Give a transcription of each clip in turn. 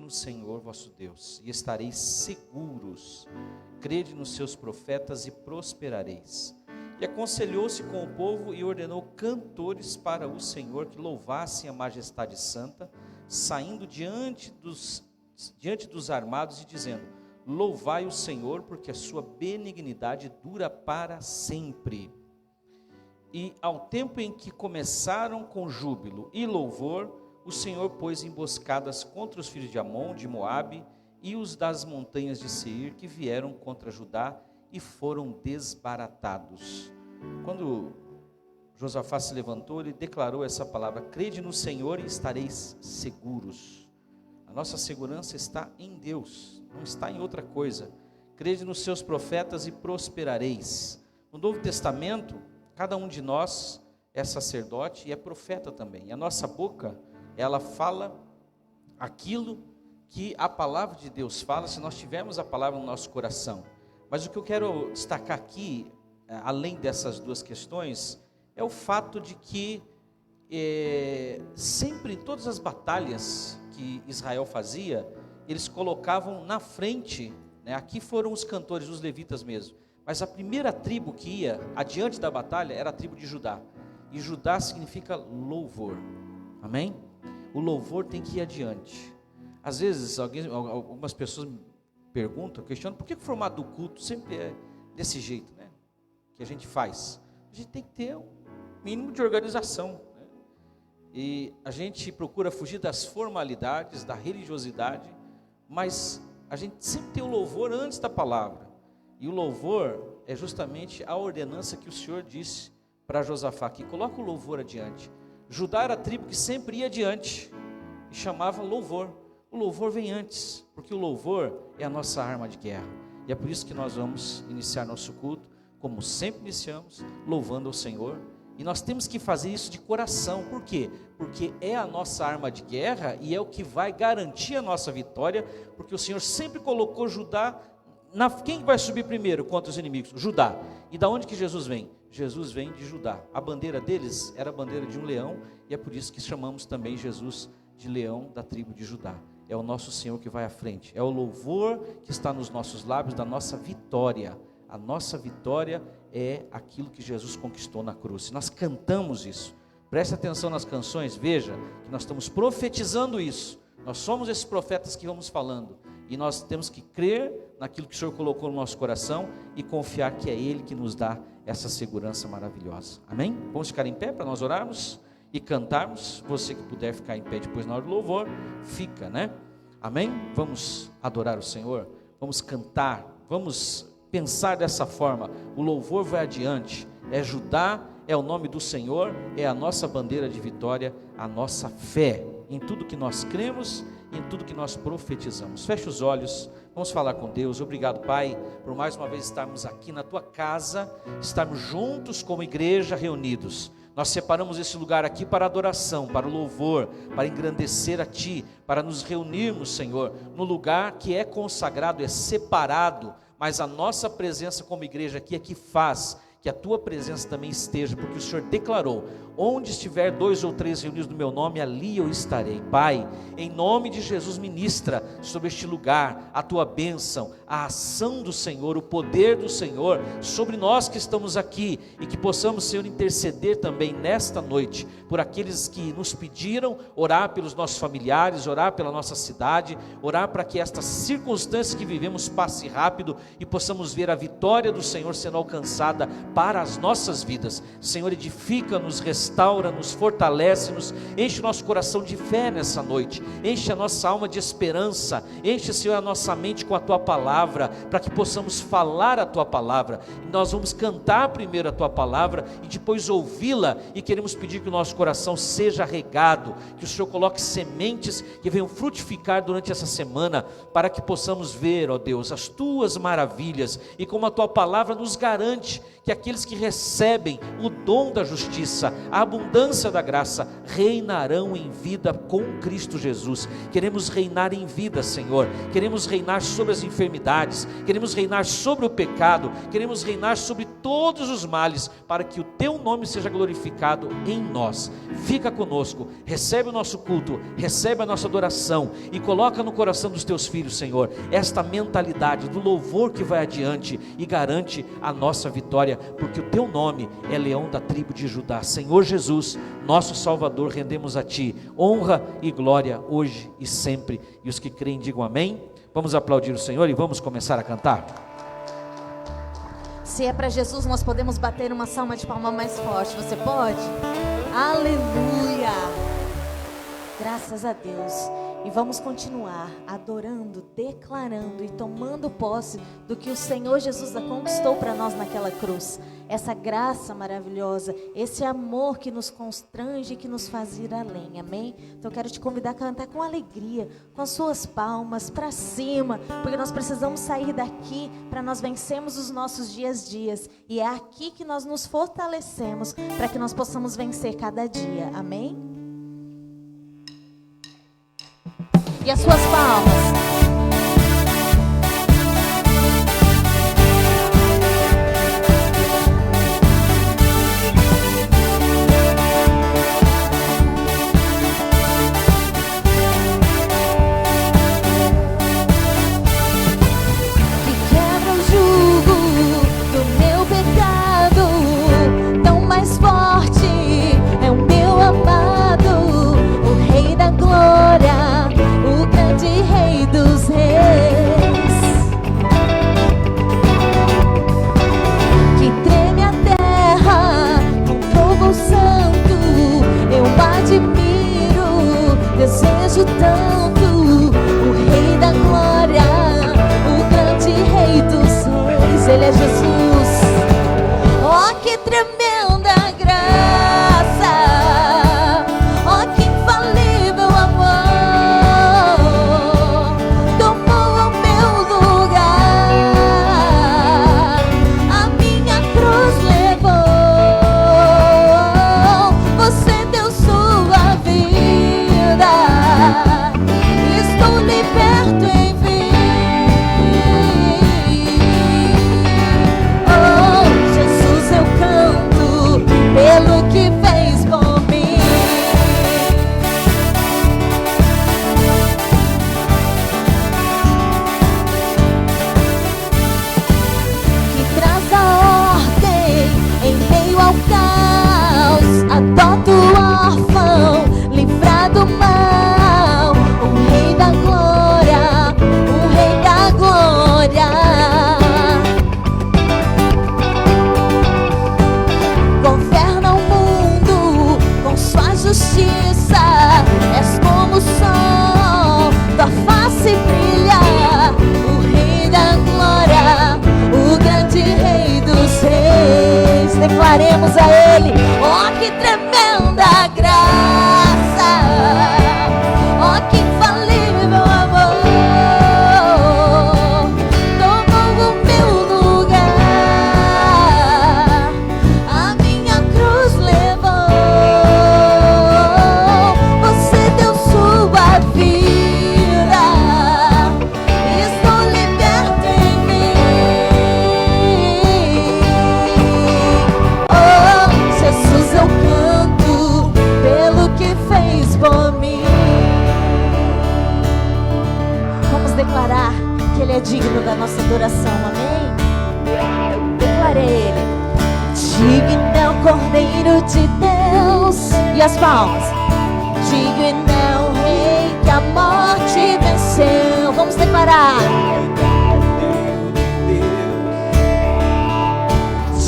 no Senhor vosso Deus, e estareis seguros. Crede nos seus profetas e prosperareis. E aconselhou-se com o povo e ordenou cantores para o Senhor que louvassem a majestade santa, saindo diante dos armados e dizendo: louvai o Senhor, porque a sua benignidade dura para sempre. E ao tempo em que começaram com júbilo e louvor, o Senhor pôs emboscadas contra os filhos de Amon, de Moabe e os das montanhas de Seir, que vieram contra Judá e foram desbaratados. Quando Josafá se levantou, ele declarou essa palavra: crede no Senhor e estareis seguros. A nossa segurança está em Deus, não está em outra coisa. Crede nos seus profetas e prosperareis. No Novo Testamento, cada um de nós é sacerdote e é profeta também. E a nossa boca, ela fala aquilo que a palavra de Deus fala, se nós tivermos a palavra no nosso coração. Mas o que eu quero destacar aqui, além dessas duas questões, é o fato de que sempre em todas as batalhas que Israel fazia, eles colocavam na frente, né, aqui foram os cantores, os levitas mesmo, mas a primeira tribo que ia adiante da batalha era a tribo de Judá, e Judá significa louvor, amém? O louvor tem que ir adiante. Às vezes algumas pessoas me perguntam, questionam, por que o formato do culto sempre é desse jeito, né, que a gente faz? A gente tem que ter um mínimo de organização, né? E a gente procura fugir das formalidades, da religiosidade, mas a gente sempre tem o louvor antes da palavra, e o louvor é justamente a ordenança que o Senhor disse para Josafá, que coloca o louvor adiante. Judá era a tribo que sempre ia adiante, e chamava louvor. O louvor vem antes, porque o louvor é a nossa arma de guerra, e é por isso que nós vamos iniciar nosso culto, como sempre iniciamos, louvando ao Senhor. E nós temos que fazer isso de coração. Por quê? Porque é a nossa arma de guerra e é o que vai garantir a nossa vitória, porque o Senhor sempre colocou Judá, quem vai subir primeiro contra os inimigos? Judá. E da onde que Jesus vem? Jesus vem de Judá. A bandeira deles era a bandeira de um leão, e é por isso que chamamos também Jesus de leão da tribo de Judá. É o nosso Senhor que vai à frente, é o louvor que está nos nossos lábios da nossa vitória. A nossa vitória é aquilo que Jesus conquistou na cruz. Se nós cantamos isso, preste atenção nas canções, veja que nós estamos profetizando isso. Nós somos esses profetas que vamos falando, e nós temos que crer naquilo que o Senhor colocou no nosso coração e confiar que é Ele que nos dá essa segurança maravilhosa. Amém? Vamos ficar em pé para nós orarmos e cantarmos. Você que puder ficar em pé depois na hora do louvor, fica, né? Amém? Vamos adorar o Senhor, vamos cantar, vamos pensar dessa forma. O louvor vai adiante, é Judá, é o nome do Senhor, é a nossa bandeira de vitória, a nossa fé em tudo que nós cremos, em tudo que nós profetizamos. Feche os olhos, vamos falar com Deus. Obrigado, Pai, por mais uma vez estarmos aqui na Tua casa, estarmos juntos como igreja reunidos. Nós separamos esse lugar aqui para adoração, para o louvor, para engrandecer a Ti, para nos reunirmos, Senhor, no lugar que é consagrado, é separado, mas a nossa presença como igreja aqui é que faz que a Tua presença também esteja, porque o Senhor declarou: onde estiver 2 ou 3 reunidos no meu nome, ali eu estarei. Pai, em nome de Jesus, ministra sobre este lugar a Tua bênção, a ação do Senhor, o poder do Senhor sobre nós que estamos aqui, e que possamos, Senhor, interceder também nesta noite por aqueles que nos pediram, orar pelos nossos familiares, orar pela nossa cidade, orar para que estas circunstâncias que vivemos passe rápido e possamos ver a vitória do Senhor sendo alcançada para as nossas vidas. Senhor, edifica-nos, restaura-nos, fortalece-nos, enche o nosso coração de fé nessa noite, enche a nossa alma de esperança, enche, Senhor, a nossa mente com a Tua palavra, para que possamos falar a Tua palavra. E nós vamos cantar primeiro a Tua palavra e depois ouvi-la, e queremos pedir que o nosso coração seja regado, que o Senhor coloque sementes que venham frutificar durante essa semana, para que possamos ver, ó Deus, as Tuas maravilhas, e como a Tua palavra nos garante que aqueles que recebem o dom da justiça, a abundância da graça, reinarão em vida com Cristo Jesus. Queremos reinar em vida, Senhor. Queremos reinar sobre as enfermidades, queremos reinar sobre o pecado, queremos reinar sobre todos os males, para que o teu nome seja glorificado em nós. Fica conosco, recebe o nosso culto, recebe a nossa adoração e coloca no coração dos teus filhos, Senhor, esta mentalidade do louvor que vai adiante e garante a nossa vitória, porque o teu nome é Leão da tribo de Judá. Senhor Jesus, nosso Salvador, rendemos a ti honra e glória hoje e sempre. E os que creem digam amém. Vamos aplaudir o Senhor e vamos começar a cantar. Se é para Jesus, nós podemos bater uma salva de palma mais forte. Você pode? Aleluia! Graças a Deus. E vamos continuar adorando, declarando e tomando posse do que o Senhor Jesus conquistou para nós naquela cruz. Essa graça maravilhosa, esse amor que nos constrange e que nos faz ir além, amém? Então eu quero te convidar a cantar com alegria, com as suas palmas para cima, porque nós precisamos sair daqui para nós vencermos os nossos dias. E é aqui que nós nos fortalecemos para que nós possamos vencer cada dia, amém? E as suas palmas. Que quebra o jugo do meu pecado, tão mais forte é o meu amado, o Rei da glória, o grande Rei dos reis, que treme a terra com fogo santo. Eu admiro, desejo tanto o Rei da glória, o grande Rei dos reis. Ele é Jesus. Oh, que tremenda graça! Oh, que infalível amor! Tomou o meu lugar, a minha cruz levou. Você deu sua vida, estou liberto, enfim. Oh, Jesus, eu canto pelo que fez por mim. Que traz a ordem em meio ao caos, adota o órfão, livra do mal, o Rei da glória, o Rei da glória. Governa o mundo com sua justiça, és como o sol, tua face brilha, o Rei da glória, o grande Rei dos reis. Declaremos a Ele, oh, que tremenda graça, oh, que infalível amor, tomou o meu lugar, a minha cruz levou. Você deu sua vida, estou liberto em mim. Oh, Jesus, eu canto pelo que fez por mim. Vamos declarar que Ele é digno da nossa adoração, amém? Declarei Ele. Digno é o Cordeiro de Deus. E as palmas. Digno é o Rei que a morte venceu. Vamos declarar.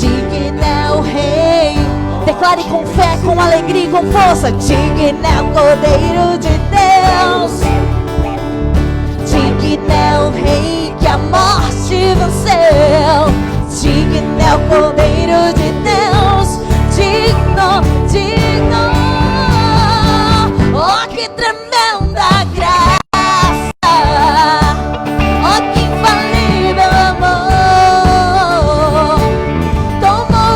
Digno é o Rei. Declare com fé, com alegria e com força. Digno é o Cordeiro de Deus. Digno é o Rei que a morte venceu. Digno é o Cordeiro de Deus. Digno, digno. Oh, que tremenda graça. Oh, que infalível amor. Tomou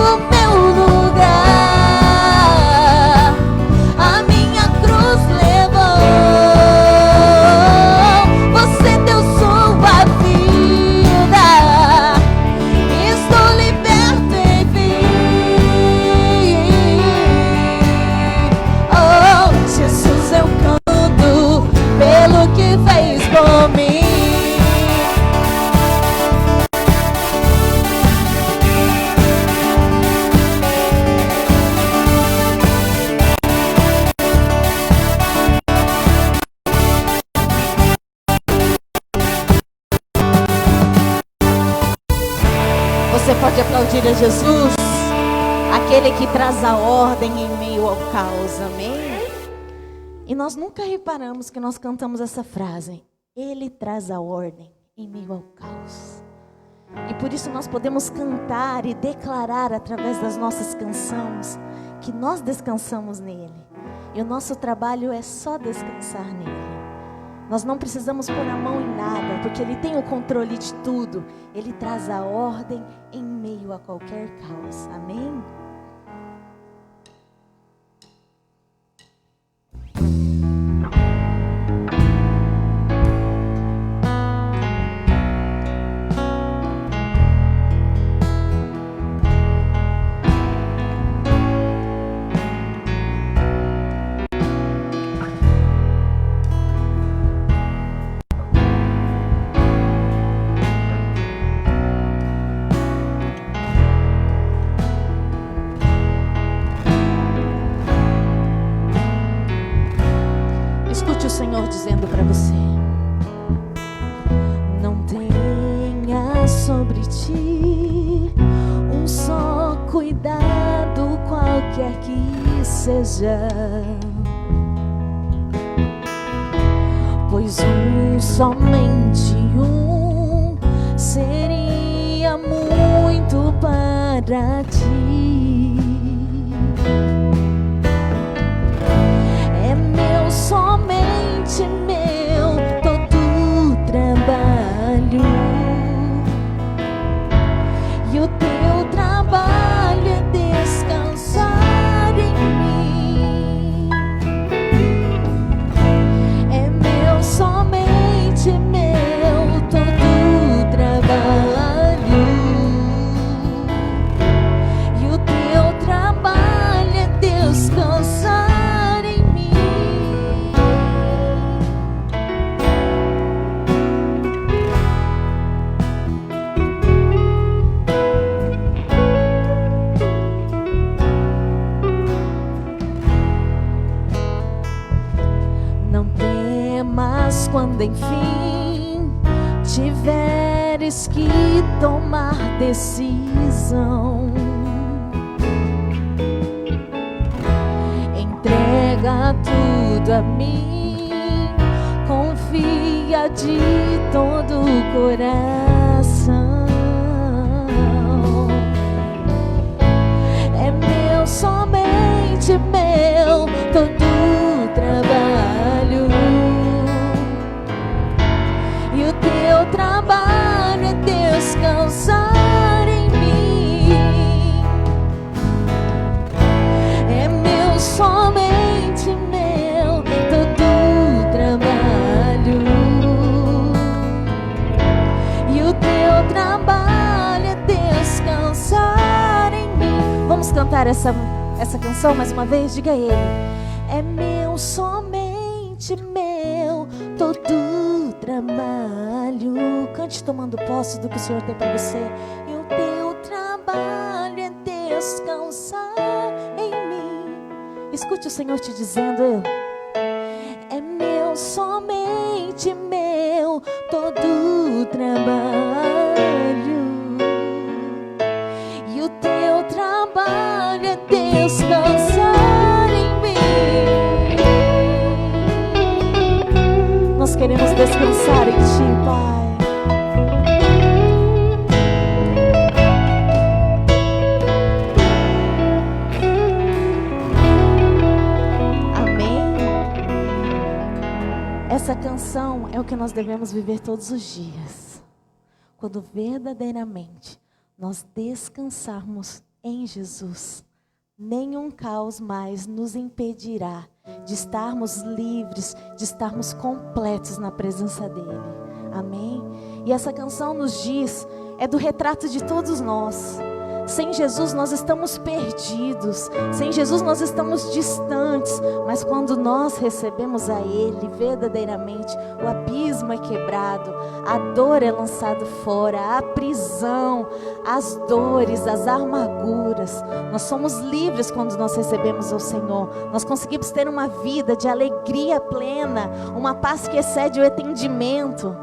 pode aplaudir a Jesus? Aquele que traz a ordem em meio ao caos, amém? E nós nunca reparamos que nós cantamos essa frase: Ele traz a ordem em meio ao caos. E por isso nós podemos cantar e declarar através das nossas canções que nós descansamos nele. E o nosso trabalho é só descansar nele. Nós não precisamos pôr a mão em nada, porque Ele tem o controle de tudo. Ele traz a ordem em meio a qualquer caos. Amém? Senhor dizendo para você: não tenha sobre ti um só cuidado, qualquer que seja, pois somente um seria muito para ti. É meu somente meu todo trabalho, e o teu trabalho é descansar em mim. É meu, somente meu todo trabalho, e o teu trabalho é descansar. Quando enfim tiveres que tomar decisão, entrega tudo a mim, confia de todo o coração. É meu, somente meu todo trabalho, e o teu trabalho é descansar em mim. É meu, somente meu todo trabalho, e o teu trabalho é descansar em mim. Vamos cantar essa canção mais uma vez? Diga a Ele: é meu, somente meu todo trabalho. Cante tomando posse do que o Senhor tem para você. E o teu trabalho é descansar em mim. Escute o Senhor te dizendo: é meu, somente meu todo trabalho, e o teu trabalho é descansar em mim. Nós queremos descansar em Ti, Pai. Amém? Essa canção é o que nós devemos viver todos os dias. Quando verdadeiramente nós descansarmos em Jesus, nenhum caos mais nos impedirá de estarmos livres, de estarmos completos na presença dEle. Amém? E essa canção nos diz, é do retrato de todos nós. Sem Jesus nós estamos perdidos, sem Jesus nós estamos distantes, mas quando nós recebemos a Ele verdadeiramente, o abismo é quebrado, a dor é lançada fora, a prisão, as dores, as amarguras. Nós somos livres quando nós recebemos o Senhor. Nós conseguimos ter uma vida de alegria plena, uma paz que excede o entendimento.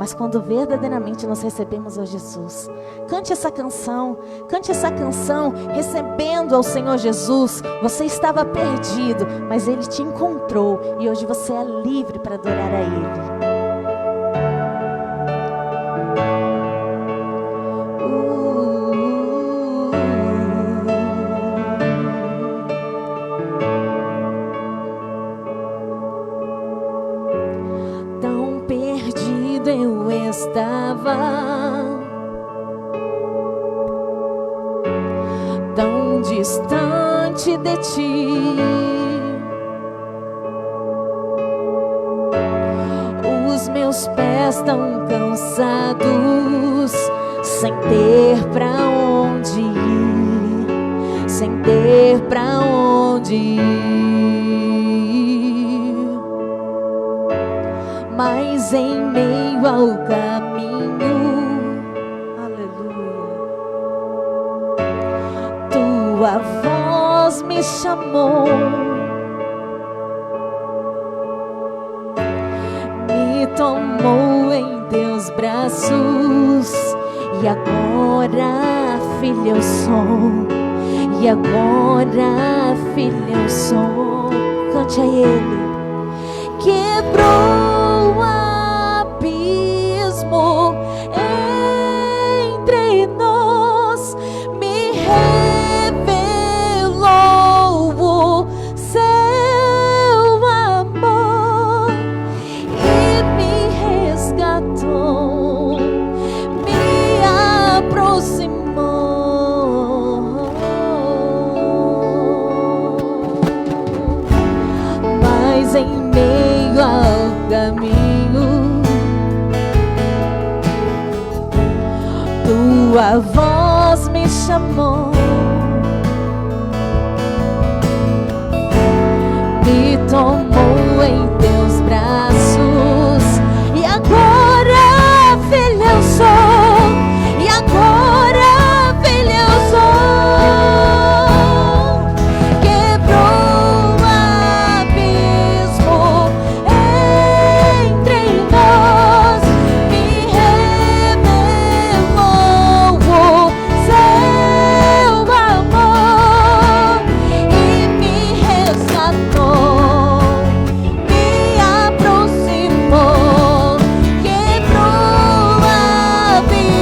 mas quando verdadeiramente nós recebemos a Jesus. Cante essa canção recebendo ao Senhor Jesus. Você estava perdido, mas Ele te encontrou e hoje você é livre para adorar a Ele. Tão distante de ti, os meus pés tão cansados, sem ter pra onde ir, sem ter pra onde ir, mas em meio ao caminho, tua voz me chamou, me tomou em teus braços, e agora, filha, eu sou, e agora, filha, eu sou. Cante a Ele. Quebrou o abismo entre nós, me revelou o seu amor e me resgatou, me aproximou. Mas em meio ao caminho, tua voz me chamou, me tomou em teus braços, e agora, filha, eu sou, e agora, filha, eu sou. Quebrou o abismo entre nós, me revelou o seu amor e me resgatou, me aproximou. Quebrou o abismo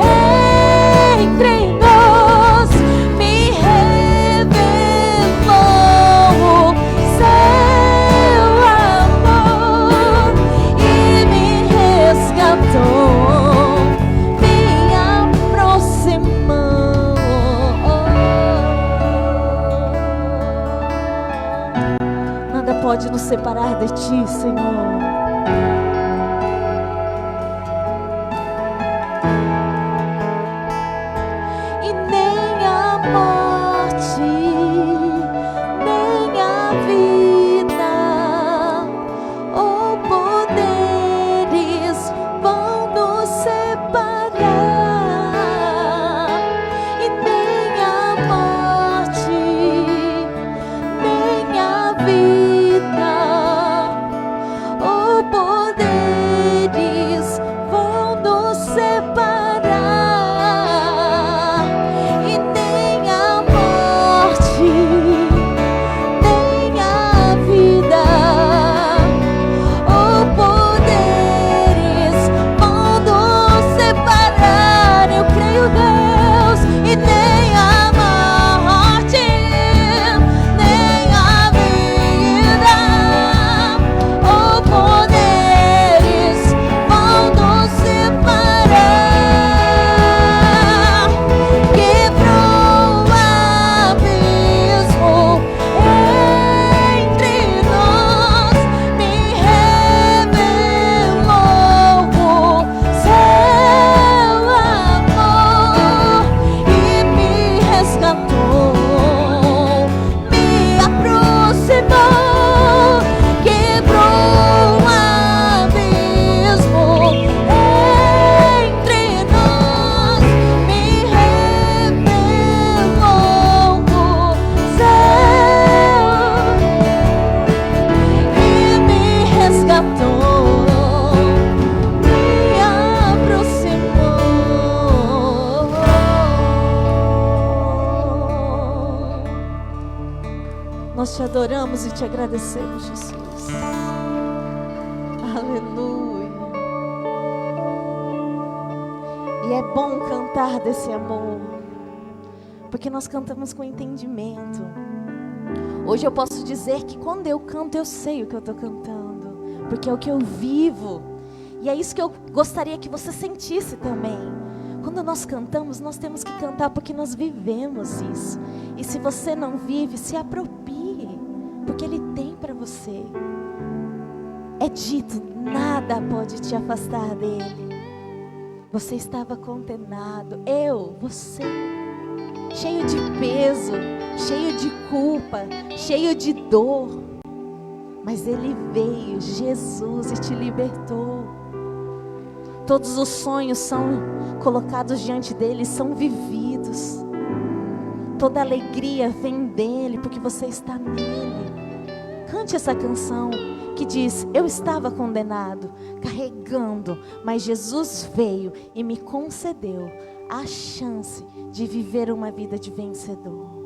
entre nós, me revelou o seu amor e me resgatou, me aproximou. Nada pode nos separar de ti, Senhor. E nem a morte, nem a vida, ou poderes vão nos separar. E nem a morte, nem a vida, ou te adoramos e te agradecemos, Jesus. Aleluia. E é bom cantar desse amor, porque nós cantamos com entendimento. Hoje eu posso dizer que quando eu canto, eu sei o que eu estou cantando, porque é o que eu vivo. E é isso que eu gostaria que você sentisse também. Quando nós cantamos, nós temos que cantar porque nós vivemos isso. E se você não vive, se aproprie, porque Ele tem para você. É dito, nada pode te afastar dEle. Você estava condenado, você, cheio de peso, cheio de culpa, cheio de dor. Mas Ele veio, Jesus, e te libertou. Todos os sonhos são colocados diante dEle, são vividos. Toda alegria vem dEle, porque você está nele. Cante essa canção que diz: eu estava condenado, carregando, mas Jesus veio e me concedeu a chance de viver uma vida de vencedor.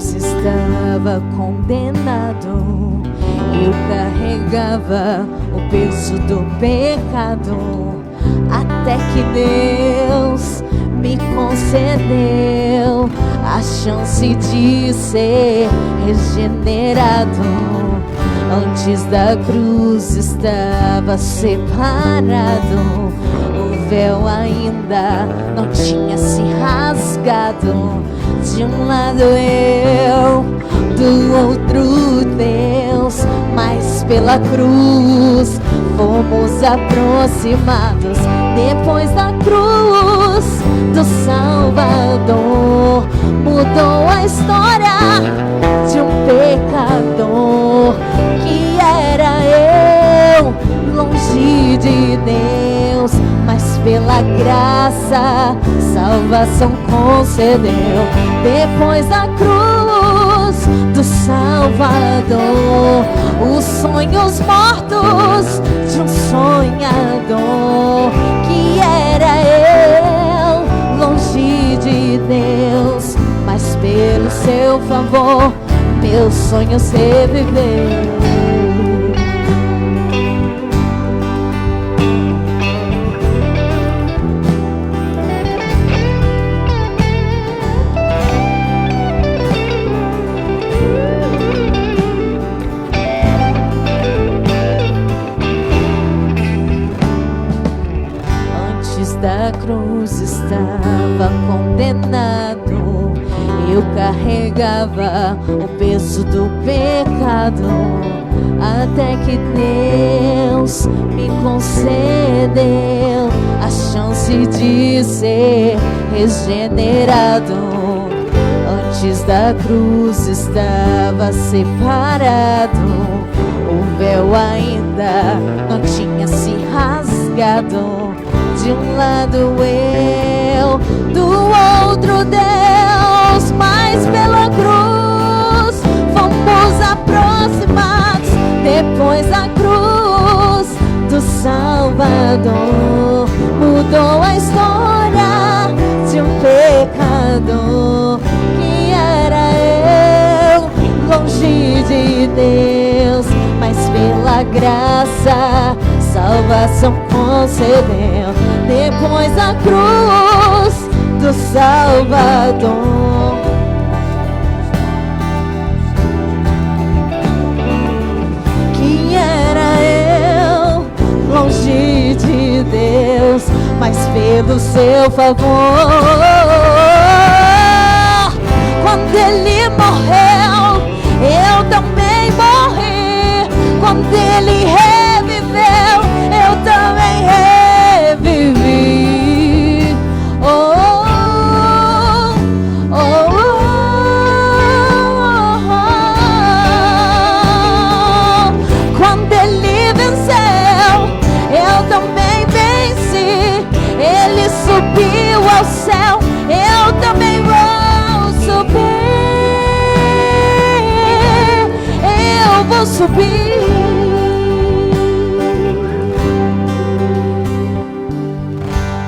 Estava condenado, eu carregava o peso do pecado, até que Deus me concedeu a chance de ser regenerado. Antes da cruz estava separado, o véu ainda não tinha se rasgado. De um lado eu, do outro Deus, mas pela cruz fomos aproximados. Depois da cruz do Salvador, mudou a história de um pecador que era eu, longe de Deus, mas pela graça salvação concedeu. Depois da cruz do Salvador, os sonhos mortos de um sonhador que era eu, longe de Deus, mas pelo seu favor meu sonho se reviveu. Da cruz estava condenado, eu carregava o peso do pecado, até que Deus me concedeu a chance de ser regenerado. Antes da cruz estava separado, o véu ainda não tinha se rasgado. De um lado eu, do outro Deus, mas pela cruz fomos aproximados. Depois da cruz do Salvador, mudou a história de um pecador que era eu, longe de Deus, mas pela graça salvação concedeu. Depois da cruz do Salvador, que era eu, longe de Deus, mas pelo seu favor, quando Ele morreu, eu também morri. Quando Ele reviveu, eu também revivi. Oh, oh, oh, oh, oh. Quando Ele venceu, eu também subir.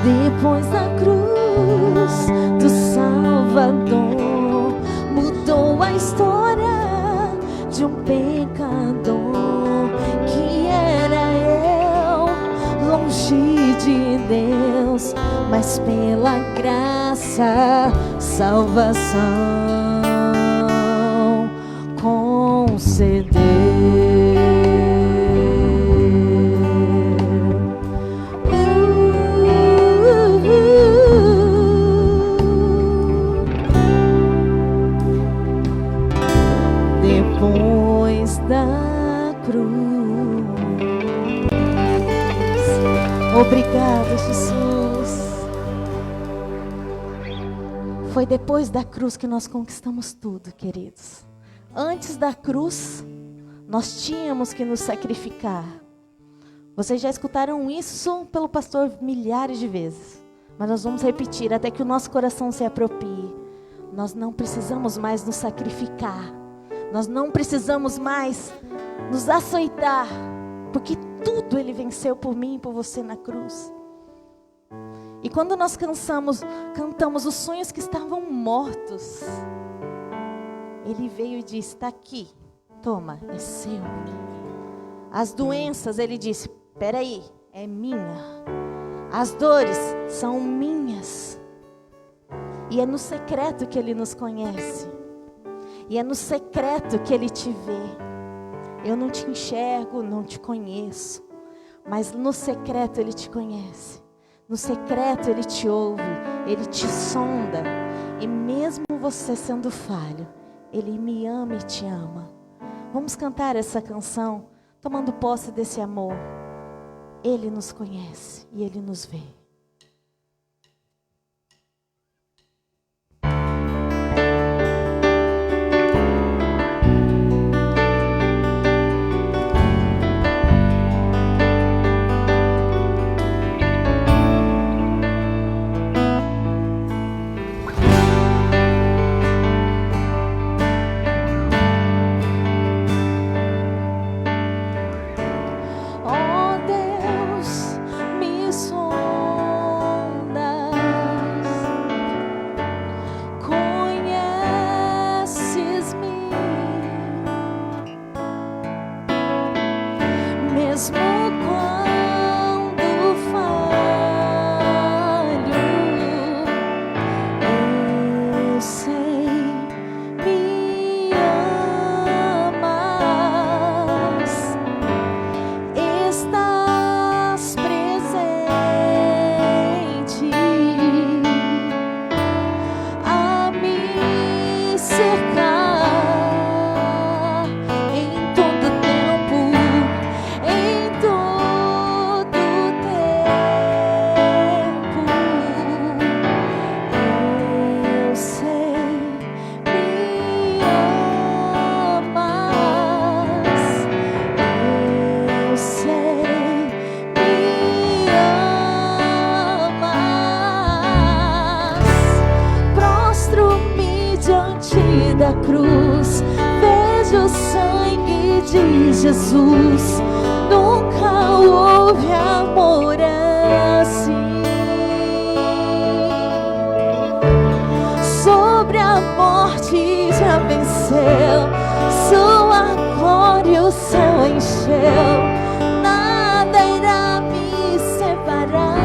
Depois da cruz do Salvador, mudou a história de um pecador que era eu, longe de Deus, mas pela graça, salvação concedeu. Depois da cruz. Obrigada, Jesus. Foi depois da cruz que nós conquistamos tudo, queridos. Antes da cruz, nós tínhamos que nos sacrificar. Vocês já escutaram isso pelo pastor milhares de vezes, mas nós vamos repetir até que o nosso coração se aproprie. Nós não precisamos mais nos sacrificar. Nós não precisamos mais nos açoitar, porque tudo Ele venceu por mim e por você na cruz. E quando nós cantamos os sonhos que estavam mortos, Ele veio e disse: está aqui, toma, é seu. As doenças, Ele disse: peraí, é minha. As dores são minhas. E é no secreto que Ele nos conhece. E é no secreto que Ele te vê. Eu não te enxergo, não te conheço, mas no secreto Ele te conhece. No secreto Ele te ouve, Ele te sonda. E mesmo você sendo falho, Ele me ama e te ama. Vamos cantar essa canção, tomando posse desse amor. Ele nos conhece e Ele nos vê. Jesus, nunca houve amor assim. Sobre a morte já venceu, sua glória o céu encheu, nada irá me separar.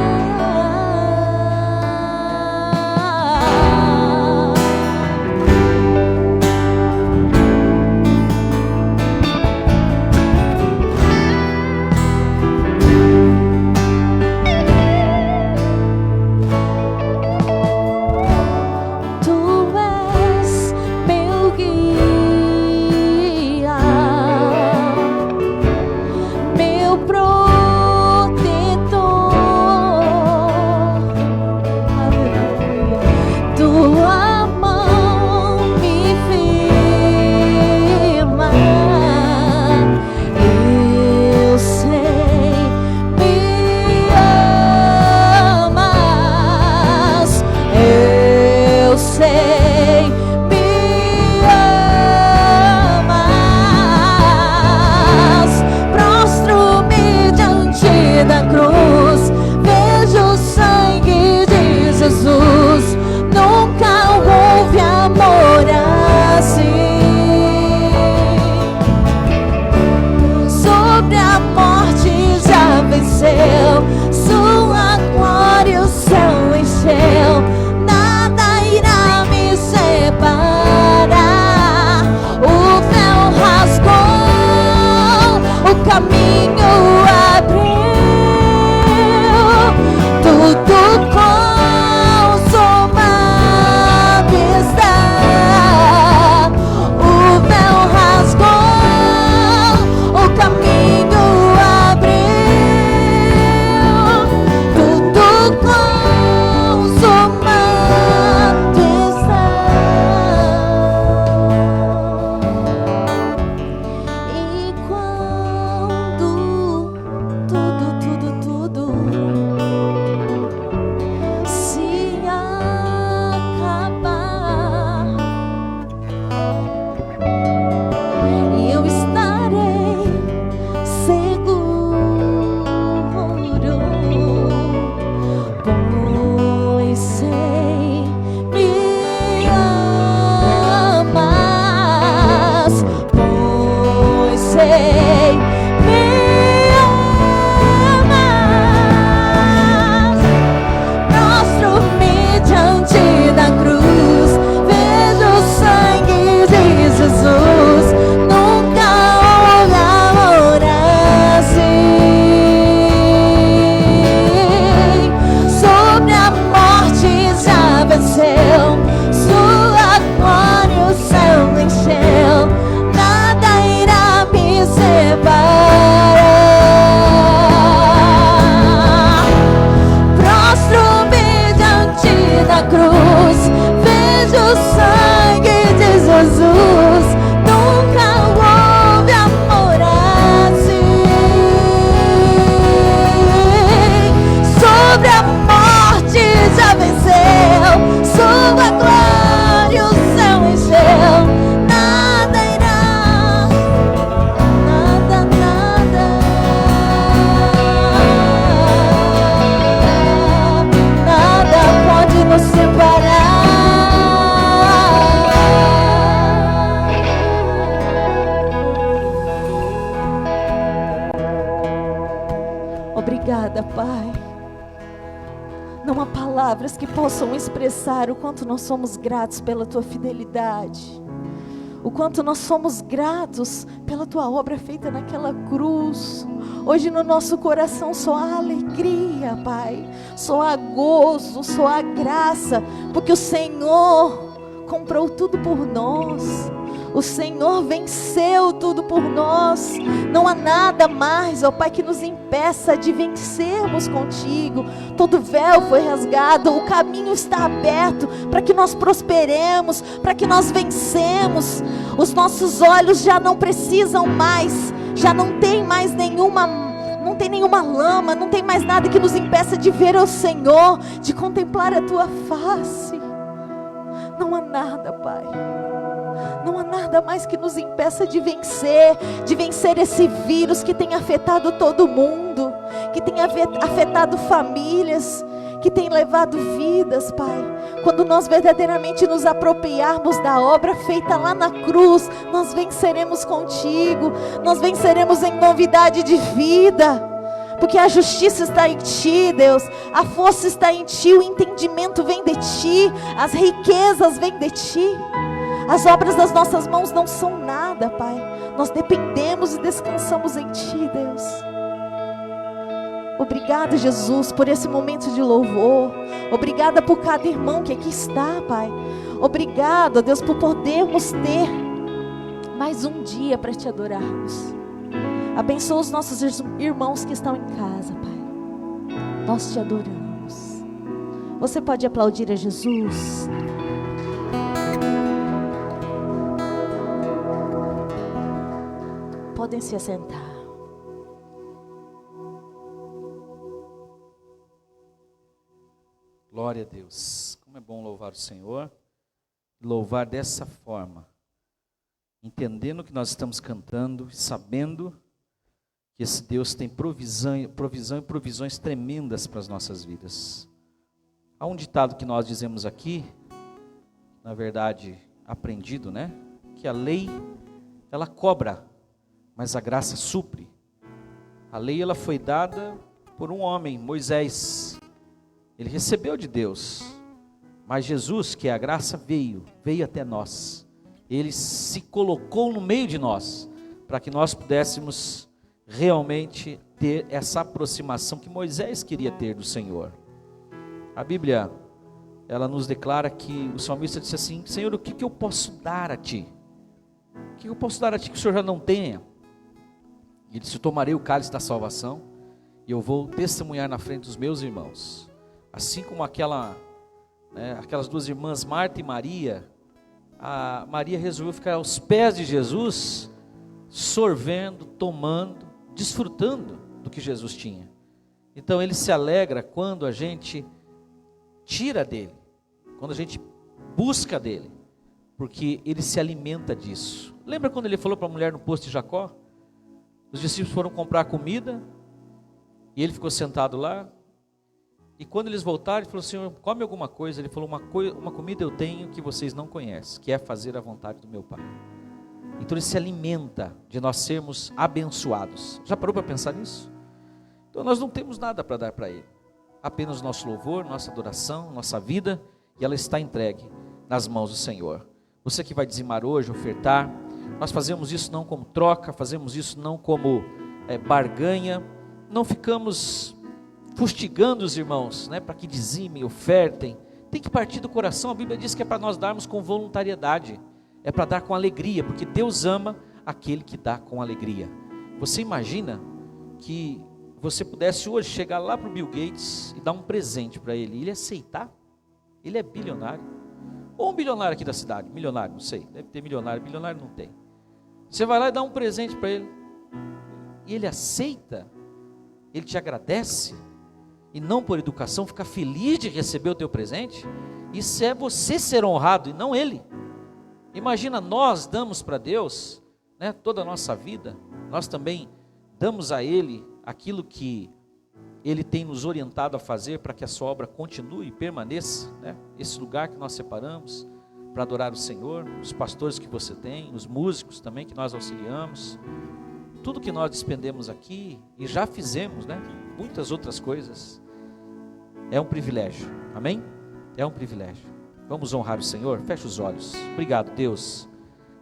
palavras que possam expressar o quanto nós somos gratos pela tua fidelidade, o quanto nós somos gratos pela tua obra feita naquela cruz. Hoje no nosso coração só há alegria, Pai, só há gozo, só há graça, porque o Senhor comprou tudo por nós. O Senhor venceu tudo por nós. Não há nada mais, ó Pai, que nos impeça de vencermos contigo. Todo véu foi rasgado, o caminho está aberto para que nós prosperemos, para que nós vencemos. Os nossos olhos já não precisam mais, já não tem mais nenhuma lama, não tem mais nada que nos impeça de ver o Senhor, de contemplar a tua face. Não há nada, Pai. Não há nada mais que nos impeça de vencer esse vírus que tem afetado todo mundo, que tem afetado famílias, que tem levado vidas, Pai. Quando nós verdadeiramente nos apropriarmos da obra feita lá na cruz, nós venceremos contigo, nós venceremos em novidade de vida. Porque a justiça está em Ti, Deus, a força está em Ti, o entendimento vem de Ti, as riquezas vêm de Ti. As obras das nossas mãos não são nada, Pai. Nós dependemos e descansamos em Ti, Deus. Obrigada, Jesus, por esse momento de louvor. Obrigada por cada irmão que aqui está, Pai. Obrigada, Deus, por podermos ter mais um dia para Te adorarmos. Abençoa os nossos irmãos que estão em casa, Pai. Nós Te adoramos. Você pode aplaudir a Jesus? Podem se assentar. Glória a Deus. Como é bom louvar o Senhor. Louvar dessa forma. Entendendo que nós estamos cantando, sabendo que esse Deus tem provisão e provisões tremendas para as nossas vidas. Há um ditado que nós dizemos aqui, na verdade, aprendido, né? Que a lei, ela cobra, mas a graça supre. A lei, ela foi dada por um homem, Moisés. Ele recebeu de Deus. Mas Jesus, que é a graça, veio até nós. Ele se colocou no meio de nós, para que nós pudéssemos realmente ter essa aproximação que Moisés queria ter do Senhor. A Bíblia, ela nos declara que o salmista disse assim: Senhor, o que eu posso dar a Ti? O que eu posso dar a Ti que o Senhor já não tenha? Ele disse: tomarei o cálice da salvação e eu vou testemunhar na frente dos meus irmãos. Assim como aquelas duas irmãs, Marta e Maria, a Maria resolveu ficar aos pés de Jesus, sorvendo, tomando, desfrutando do que Jesus tinha. Então ele se alegra quando a gente tira dele, quando a gente busca dele, porque ele se alimenta disso. Lembra quando ele falou para a mulher no poço de Jacó? Os discípulos foram comprar comida e ele ficou sentado lá. E quando eles voltaram, ele falou: Senhor, come alguma coisa. Ele falou: uma comida eu tenho que vocês não conhecem, que é fazer a vontade do meu Pai. Então ele se alimenta de nós sermos abençoados. Já parou para pensar nisso? Então nós não temos nada para dar para ele, apenas nosso louvor, nossa adoração, nossa vida, e ela está entregue nas mãos do Senhor. Você que vai dizimar hoje, ofertar, nós fazemos isso não como troca, fazemos isso não como barganha, não ficamos fustigando os irmãos, para que dizimem, ofertem. Tem que partir do coração. A Bíblia diz que é para nós darmos com voluntariedade, é para dar com alegria, porque Deus ama aquele que dá com alegria. Você imagina que você pudesse hoje chegar lá para o Bill Gates e dar um presente para ele, e ele aceitar? Ele é bilionário, ou um bilionário aqui da cidade, milionário, não sei, deve ter bilionário não tem. Você vai lá e dá um presente para ele, e ele aceita, ele te agradece, e não por educação, fica feliz de receber o teu presente. Isso é você ser honrado e não ele. Imagina, nós damos para Deus, toda a nossa vida, nós também damos a Ele aquilo que Ele tem nos orientado a fazer para que a sua obra continue e permaneça, esse lugar que nós separamos para adorar o Senhor, os pastores que você tem, os músicos também que nós auxiliamos, tudo que nós despendemos aqui e já fizemos, muitas outras coisas, é um privilégio, Amém? É um privilégio. Vamos honrar o Senhor? Feche os olhos. Obrigado, Deus.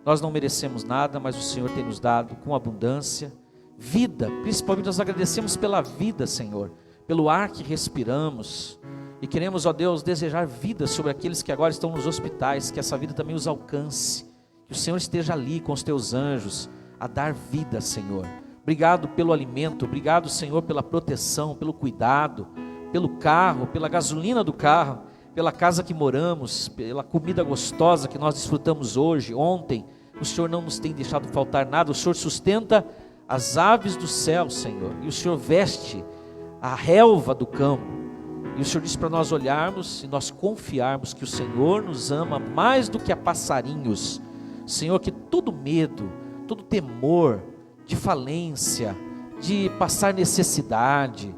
Nós não merecemos nada, mas o Senhor tem nos dado com abundância vida. Principalmente nós agradecemos pela vida, Senhor, pelo ar que respiramos. E queremos, ó Deus, desejar vida sobre aqueles que agora estão nos hospitais, que essa vida também os alcance. Que o Senhor esteja ali com os teus anjos a dar vida, Senhor. Obrigado pelo alimento, obrigado, Senhor, pela proteção, pelo cuidado, pelo carro, pela gasolina do carro, pela casa que moramos, pela comida gostosa que nós desfrutamos hoje, ontem. O Senhor não nos tem deixado faltar nada, o Senhor sustenta as aves do céu, Senhor, e o Senhor veste a relva do campo. E o Senhor diz para nós olharmos e nós confiarmos que o Senhor nos ama mais do que a passarinhos. Senhor, que todo medo, todo temor de falência, de passar necessidade,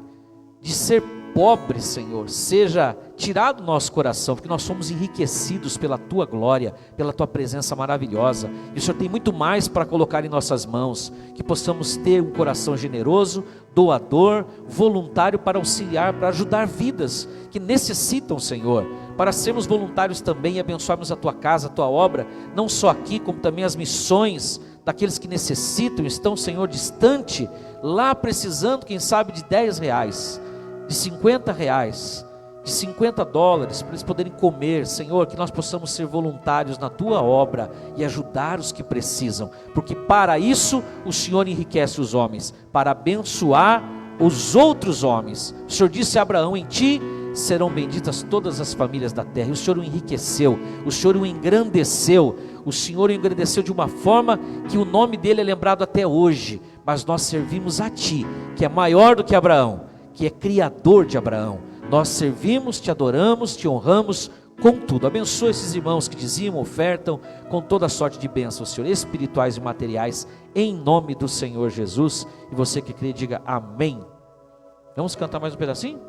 de ser pobre, Senhor, seja tirado do nosso coração, porque nós somos enriquecidos pela Tua glória, pela Tua presença maravilhosa, e o Senhor tem muito mais para colocar em nossas mãos, que possamos ter um coração generoso, doador, voluntário para auxiliar, para ajudar vidas que necessitam, Senhor, para sermos voluntários também e abençoarmos a Tua casa, a Tua obra, não só aqui, como também as missões daqueles que necessitam, estão, Senhor, distante, lá precisando, quem sabe, de R$10, de R$50, de $50, para eles poderem comer. Senhor, que nós possamos ser voluntários na Tua obra e ajudar os que precisam, porque para isso o Senhor enriquece os homens, para abençoar os outros homens. O Senhor disse a Abraão: em Ti serão benditas todas as famílias da terra. E o Senhor o enriqueceu, o Senhor o engrandeceu, o Senhor o engrandeceu de uma forma que o nome dele é lembrado até hoje. Mas nós servimos a Ti, que é maior do que Abraão, que é criador de Abraão. Nós servimos, Te adoramos, Te honramos com tudo. Abençoa esses irmãos que diziam, ofertam, com toda sorte de bênçãos, Senhor, espirituais e materiais, em nome do Senhor Jesus. E você que crê, diga amém. Vamos cantar mais um pedacinho?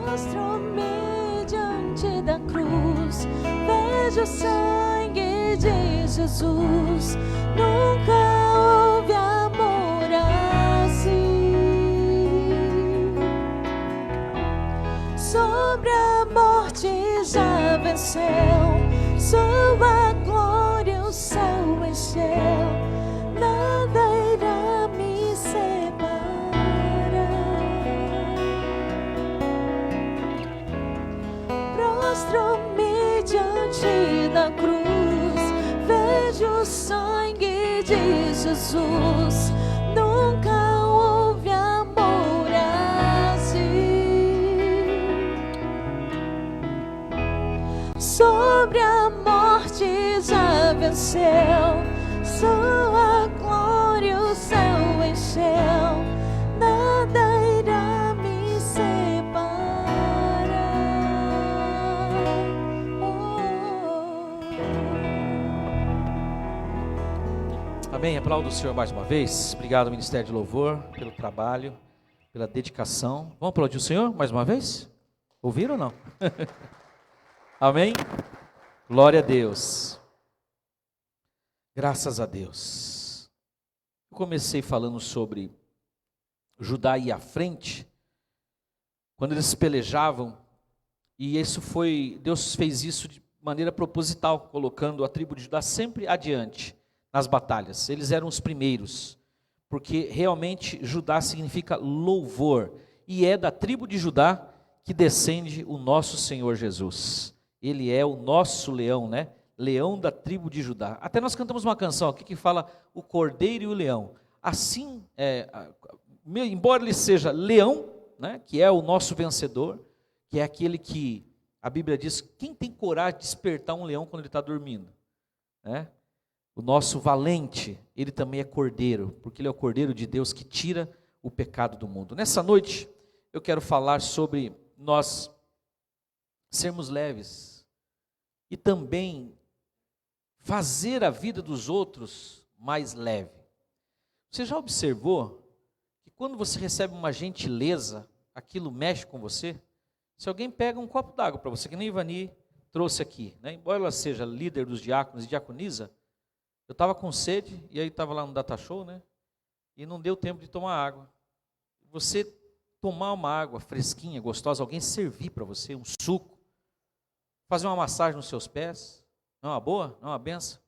Prostro-me diante da cruz, vejo o sangue de Jesus. Nunca houve amor assim. Sobre a morte já venceu, sua glória o céu encheu. Nada irá me separar. Prostro-me diante da cruz, vejo o sangue de Jesus. Nunca houve amor assim. Sobre a morte já venceu, sua glória o céu encheu. Nada irá me separar. Amém, aplaudo o Senhor mais uma vez. Obrigado, Ministério de Louvor, pelo trabalho, pela dedicação. Vamos aplaudir o Senhor mais uma vez? Ouviram ou não? Amém? Glória a Deus. Graças a Deus. Eu comecei falando sobre Judá ir à frente, quando eles pelejavam, e isso foi, Deus fez isso de maneira proposital, colocando a tribo de Judá sempre adiante nas batalhas. Eles eram os primeiros, porque realmente Judá significa louvor, e é da tribo de Judá que descende o nosso Senhor Jesus. Ele é o nosso leão, né? Leão da tribo de Judá. Até nós cantamos uma canção aqui que fala o cordeiro e o leão. Assim, embora ele seja leão, né, que é o nosso vencedor, que é aquele que a Bíblia diz, quem tem coragem de despertar um leão quando ele está dormindo? Né? O nosso valente, ele também é cordeiro, porque ele é o cordeiro de Deus que tira o pecado do mundo. Nessa noite, eu quero falar sobre nós sermos leves e também fazer a vida dos outros mais leve. Você já observou que quando você recebe uma gentileza, aquilo mexe com você? Se alguém pega um copo d'água para você, que nem Ivani trouxe aqui, né? Embora ela seja líder dos diáconos e diaconisa, eu estava com sede, e aí estava lá no data show, né? E não deu tempo de tomar água. Você tomar uma água fresquinha, gostosa, alguém servir para você um suco, fazer uma massagem nos seus pés, não é uma boa? Não é uma benção?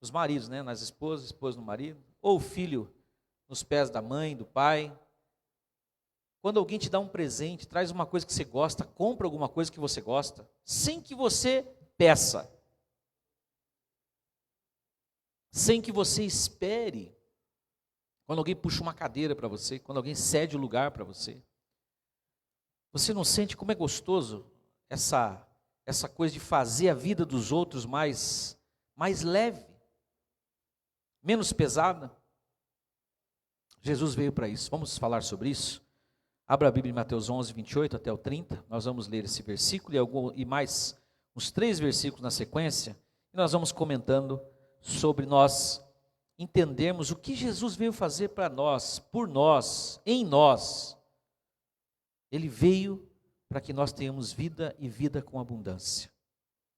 Os maridos, né, nas esposas, esposa no marido, ou o filho nos pés da mãe, do pai. Quando alguém te dá um presente, traz uma coisa que você gosta, compra alguma coisa que você gosta, sem que você peça, sem que você espere. Quando alguém puxa uma cadeira para você, quando alguém cede o lugar para você, você não sente como é gostoso essa coisa de fazer a vida dos outros mais leve, menos pesada? Jesus veio para isso. Vamos falar sobre isso? Abra a Bíblia em Mateus 11, 28 até o 30. Nós vamos ler esse versículo e mais uns 3 versículos na sequência. E nós vamos comentando sobre nós entendermos o que Jesus veio fazer para nós, por nós, em nós. Ele veio para que nós tenhamos vida e vida com abundância.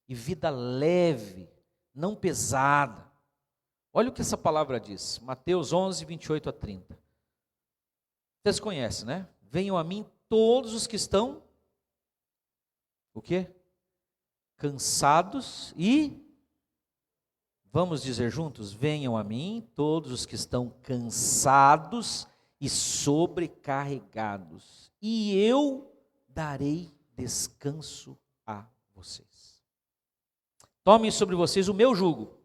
E vida leve, não pesada. Olha o que essa palavra diz. Mateus 11, 28 a 30. Vocês conhecem, né? Venham a mim todos os que estão, o quê? Cansados e, vamos dizer juntos, venham a mim todos os que estão cansados e sobrecarregados, e eu darei descanso a vocês. Tomem sobre vocês o meu jugo,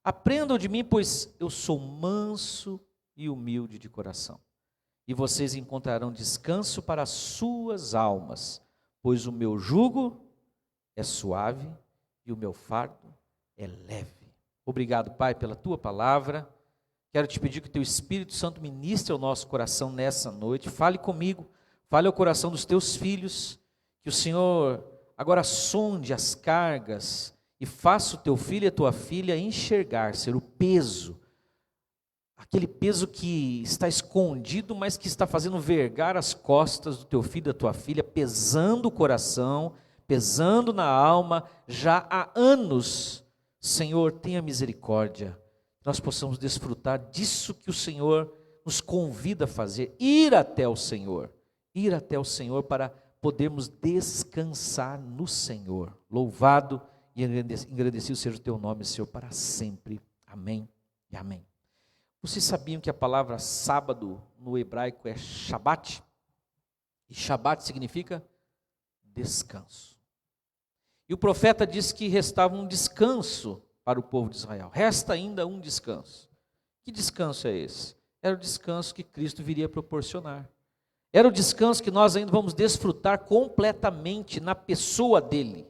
aprendam de mim, pois eu sou manso e humilde de coração. E vocês encontrarão descanso para as suas almas, pois o meu jugo é suave e o meu fardo é leve. Obrigado, Pai, pela tua palavra. Quero te pedir que o teu Espírito Santo ministre ao nosso coração nessa noite. Fale comigo, fale ao coração dos teus filhos, que o Senhor agora sonde as cargas e faça o teu filho e a tua filha enxergar, ser o peso, aquele peso que está escondido, mas que está fazendo vergar as costas do teu filho e da tua filha, pesando o coração, pesando na alma, já há anos. Senhor, tenha misericórdia, que nós possamos desfrutar disso que o Senhor nos convida a fazer, ir até o Senhor para podermos descansar no Senhor. Louvado e engrandecido seja o teu nome, Senhor, para sempre. Amém e amém. Vocês sabiam que a palavra sábado no hebraico é Shabat? E Shabat significa descanso. E o profeta disse que restava um descanso para o povo de Israel. Resta ainda um descanso. Que descanso é esse? Era o descanso que Cristo viria proporcionar. Era o descanso que nós ainda vamos desfrutar completamente na pessoa dele.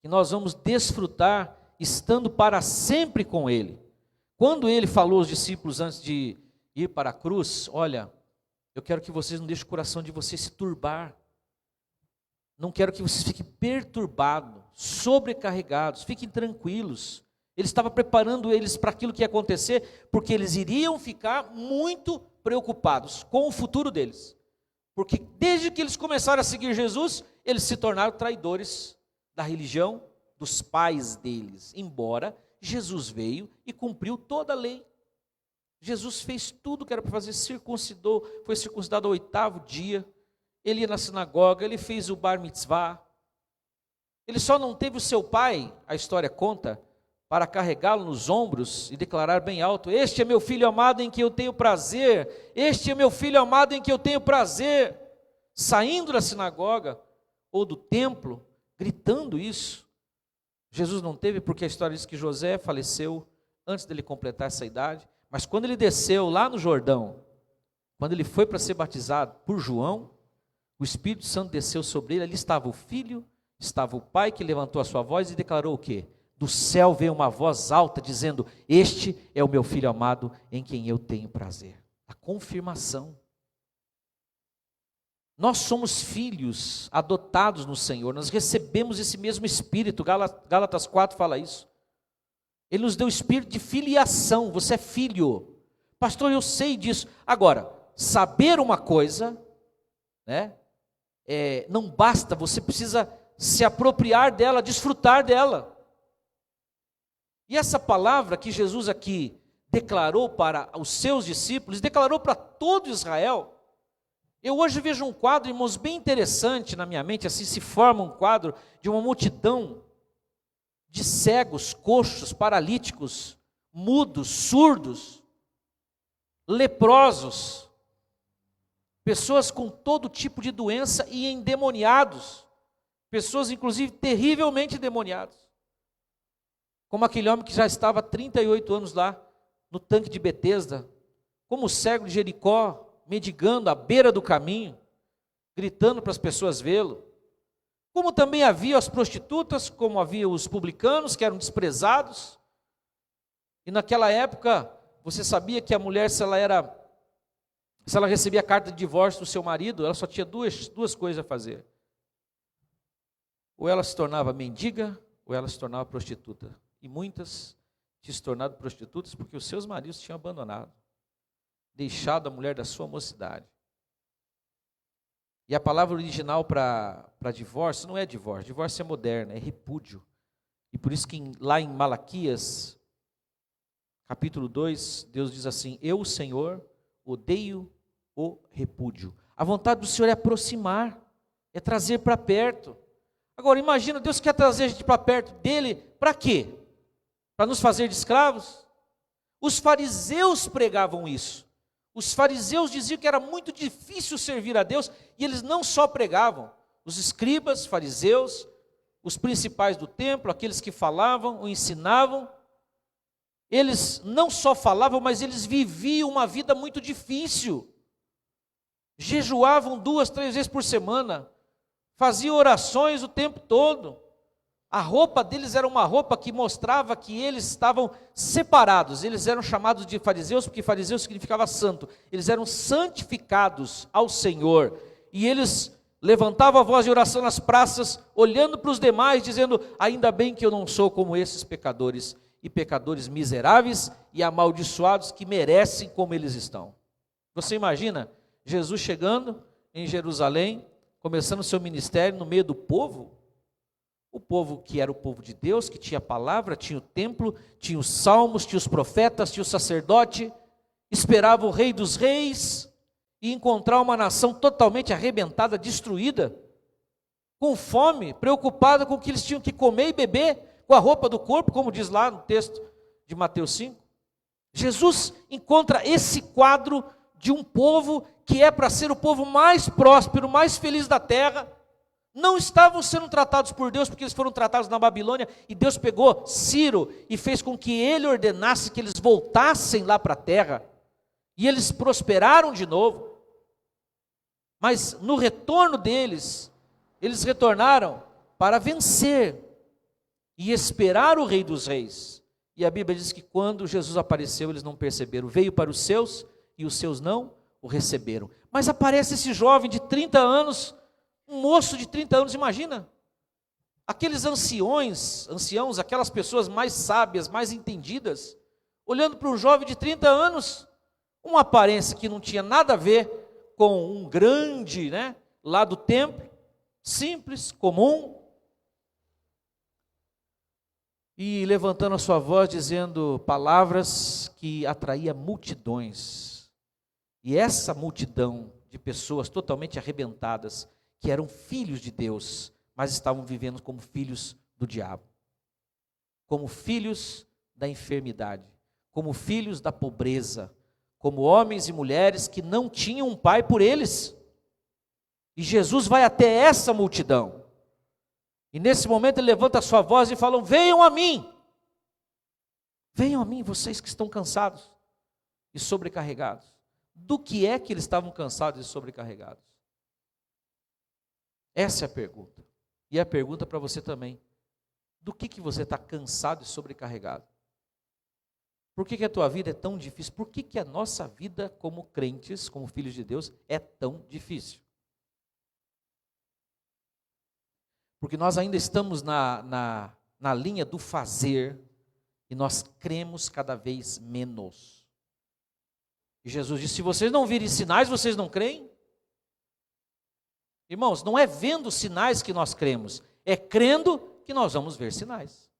Que nós vamos desfrutar estando para sempre com ele. Quando ele falou aos discípulos antes de ir para a cruz, olha, eu quero que vocês não deixem o coração de vocês se turbar. Não quero que vocês fiquem perturbados, sobrecarregados, fiquem tranquilos. Ele estava preparando eles para aquilo que ia acontecer, porque eles iriam ficar muito preocupados com o futuro deles. Porque desde que eles começaram a seguir Jesus, eles se tornaram traidores da religião dos pais deles, embora Jesus veio e cumpriu toda a lei. Jesus fez tudo que era para fazer, circuncidou, foi circuncidado ao 8º dia, ele ia na sinagoga, ele fez o bar mitzvah, ele só não teve o seu pai, a história conta, para carregá-lo nos ombros e declarar bem alto: este é meu filho amado em que eu tenho prazer, este é meu filho amado em que eu tenho prazer, saindo da sinagoga ou do templo, gritando isso. Jesus não teve, porque a história diz que José faleceu antes dele completar essa idade, mas quando ele desceu lá no Jordão, quando ele foi para ser batizado por João, o Espírito Santo desceu sobre ele, ali estava o filho, estava o pai que levantou a sua voz e declarou o quê? Do céu veio uma voz alta dizendo: este é o meu filho amado em quem eu tenho prazer. A confirmação. Nós somos filhos adotados no Senhor, nós recebemos esse mesmo Espírito, Gálatas 4 fala isso. Ele nos deu o Espírito de filiação, você é filho. Pastor, eu sei disso. Agora, saber uma coisa, né, não basta, você precisa se apropriar dela, desfrutar dela. E essa palavra que Jesus aqui declarou para os seus discípulos, declarou para todo Israel, Eu hoje vejo um quadro, irmãos, bem interessante na minha mente, assim se forma um quadro de uma multidão de cegos, coxos, paralíticos, mudos, surdos, leprosos, pessoas com todo tipo de doença e endemoniados, pessoas inclusive terrivelmente endemoniados, como aquele homem que já estava há 38 anos lá, no tanque de Betesda, como o cego de Jericó, mendigando à beira do caminho, gritando para as pessoas vê-lo, como também havia as prostitutas, como havia os publicanos, que eram desprezados, e naquela época, você sabia que a mulher, se ela recebia carta de divórcio do seu marido, ela só tinha duas coisas a fazer, ou ela se tornava mendiga, ou ela se tornava prostituta, e muitas tinham se tornado prostitutas, porque os seus maridos tinham abandonado, deixado a mulher da sua mocidade. E a palavra original para divórcio não é divórcio, divórcio é moderno, é repúdio. E por isso que lá em Malaquias, capítulo 2, Deus diz assim: eu, o Senhor, odeio o repúdio. A vontade do Senhor é aproximar, é trazer para perto. Agora imagina, Deus quer trazer a gente para perto dele, para quê? Para nos fazer de escravos? Os fariseus pregavam isso. Os fariseus diziam que era muito difícil servir a Deus, e eles não só pregavam, os escribas, fariseus, os principais do templo, aqueles que falavam ou ensinavam, eles não só falavam, mas eles viviam uma vida muito difícil, jejuavam 2, 3 vezes por semana, faziam orações o tempo todo. A roupa deles era uma roupa que mostrava que eles estavam separados. Eles eram chamados de fariseus, porque fariseu significava santo. Eles eram santificados ao Senhor. E eles levantavam a voz de oração nas praças, olhando para os demais, dizendo: ainda bem que eu não sou como esses pecadores, e pecadores miseráveis e amaldiçoados que merecem como eles estão. Você imagina Jesus chegando em Jerusalém, começando o seu ministério no meio do povo? O povo que era o povo de Deus, que tinha a palavra, tinha o templo, tinha os salmos, tinha os profetas, tinha o sacerdote, esperava o rei dos reis e encontrar uma nação totalmente arrebentada, destruída, com fome, preocupada com o que eles tinham que comer e beber, com a roupa do corpo, como diz lá no texto de Mateus 5. Jesus encontra esse quadro de um povo que é para ser o povo mais próspero, mais feliz da terra. Não estavam sendo tratados por Deus, porque eles foram tratados na Babilônia, e Deus pegou Ciro e fez com que ele ordenasse que eles voltassem lá para a terra, e eles prosperaram de novo. Mas no retorno deles, eles retornaram para vencer e esperar o Rei dos Reis. E a Bíblia diz que quando Jesus apareceu, eles não perceberam. Veio para os seus e os seus não o receberam. Mas aparece esse jovem de 30 anos, um moço de 30 anos, imagina, aqueles anciãos, aquelas pessoas mais sábias, mais entendidas, olhando para um jovem de 30 anos, uma aparência que não tinha nada a ver com um grande, lá do templo, simples, comum, e levantando a sua voz, dizendo palavras que atraía multidões, e essa multidão de pessoas totalmente arrebentadas, que eram filhos de Deus, mas estavam vivendo como filhos do diabo, como filhos da enfermidade, como filhos da pobreza, como homens e mulheres que não tinham um pai por eles. E Jesus vai até essa multidão, e nesse momento ele levanta a sua voz e fala: venham a mim, vocês que estão cansados e sobrecarregados. Do que é que eles estavam cansados e sobrecarregados? Essa é a pergunta. E a pergunta para você também: do que você está cansado e sobrecarregado? Por que a tua vida é tão difícil? Por que a nossa vida como crentes, como filhos de Deus, é tão difícil? Porque nós ainda estamos na linha do fazer, e nós cremos cada vez menos. E Jesus disse: se vocês não virem sinais, vocês não creem? Irmãos, não é vendo sinais que nós cremos, é crendo que nós vamos ver sinais.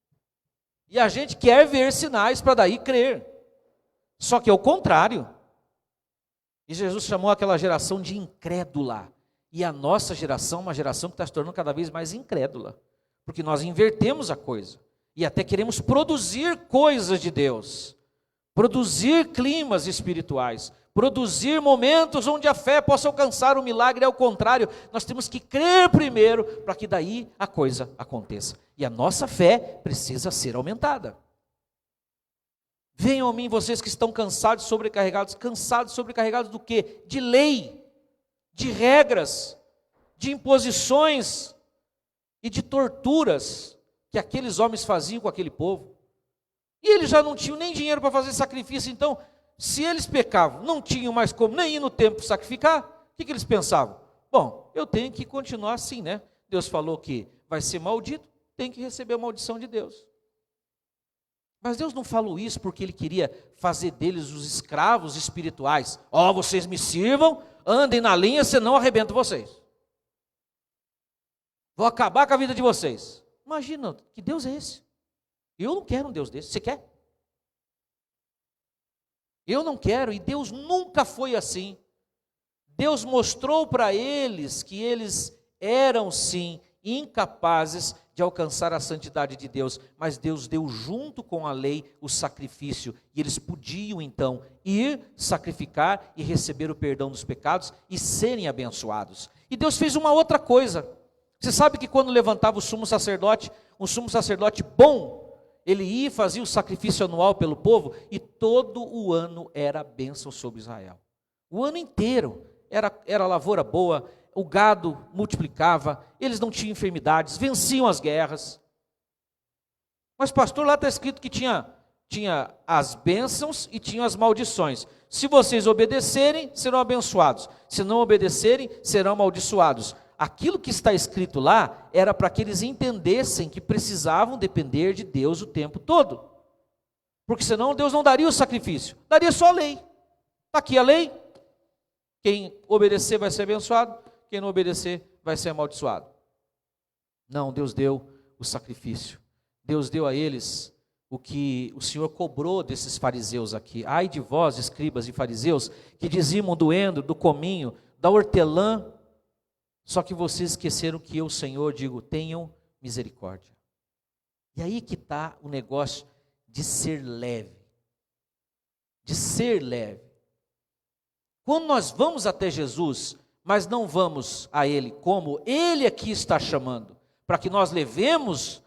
E a gente quer ver sinais para daí crer. Só que é o contrário. E Jesus chamou aquela geração de incrédula. E a nossa geração é uma geração que está se tornando cada vez mais incrédula. Porque nós invertemos a coisa. E até queremos produzir coisas de Deus. Produzir climas espirituais. Produzir momentos onde a fé possa alcançar o milagre. Ao contrário, nós temos que crer primeiro para que daí a coisa aconteça. E a nossa fé precisa ser aumentada. Venham a mim vocês que estão cansados, sobrecarregados. Cansados, sobrecarregados do quê? De lei, de regras, de imposições e de torturas que aqueles homens faziam com aquele povo. E eles já não tinham nem dinheiro para fazer sacrifício. Então, se eles pecavam, não tinham mais como nem ir no templo sacrificar, o que eles pensavam? Bom, eu tenho que continuar assim, né? Deus falou que vai ser maldito, tem que receber a maldição de Deus. Mas Deus não falou isso porque Ele queria fazer deles os escravos espirituais. Ó, vocês me sirvam, andem na linha, senão arrebento vocês. Vou acabar com a vida de vocês. Imagina, que Deus é esse? Eu não quero um Deus desse, você quer? Eu não quero, e Deus nunca foi assim. Deus mostrou para eles que eles eram sim incapazes de alcançar a santidade de Deus, mas Deus deu junto com a lei o sacrifício, e eles podiam então ir sacrificar e receber o perdão dos pecados e serem abençoados. E Deus fez uma outra coisa. Você sabe que quando levantava o sumo sacerdote, um sumo sacerdote bom, ele ia e fazia o sacrifício anual pelo povo, e todo o ano era bênção sobre Israel. O ano inteiro era lavoura boa, o gado multiplicava, eles não tinham enfermidades, venciam as guerras. Mas pastor, lá está escrito que tinha as bênçãos e tinha as maldições. Se vocês obedecerem, serão abençoados. Se não obedecerem, serão amaldiçoados. Aquilo que está escrito lá era para que eles entendessem que precisavam depender de Deus o tempo todo. Porque senão Deus não daria o sacrifício, daria só a lei. Está aqui a lei, quem obedecer vai ser abençoado, quem não obedecer vai ser amaldiçoado. Não, Deus deu o sacrifício. Deus deu a eles o que o Senhor cobrou desses fariseus aqui. Ai de vós, escribas e fariseus, que dizimam do endro, do cominho, da hortelã, só que vocês esqueceram que eu, Senhor, digo, tenham misericórdia. E aí que está o negócio de ser leve. De ser leve. Quando nós vamos até Jesus, mas não vamos a Ele como Ele aqui está chamando, para que nós levemos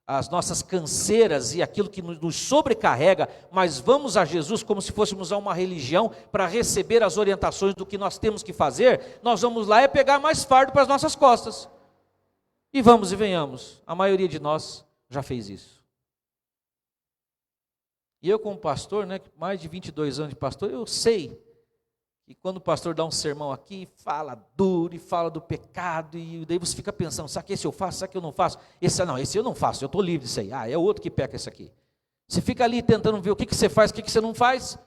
as nossas canseiras e aquilo que nos sobrecarrega, mas vamos a Jesus como se fôssemos a uma religião para receber as orientações do que nós temos que fazer, nós vamos lá pegar mais fardo para as nossas costas. E vamos e venhamos, a maioria de nós já fez isso. E eu como pastor, né, mais de 22 anos de pastor, eu sei que quando o pastor dá um sermão aqui, fala duro e fala do pecado, e daí você fica pensando, será que esse eu faço, será que eu não faço? Esse eu não faço, eu estou livre disso aí. Ah, é o outro que peca esse aqui. Você fica ali tentando ver o que você faz, o que você não faz,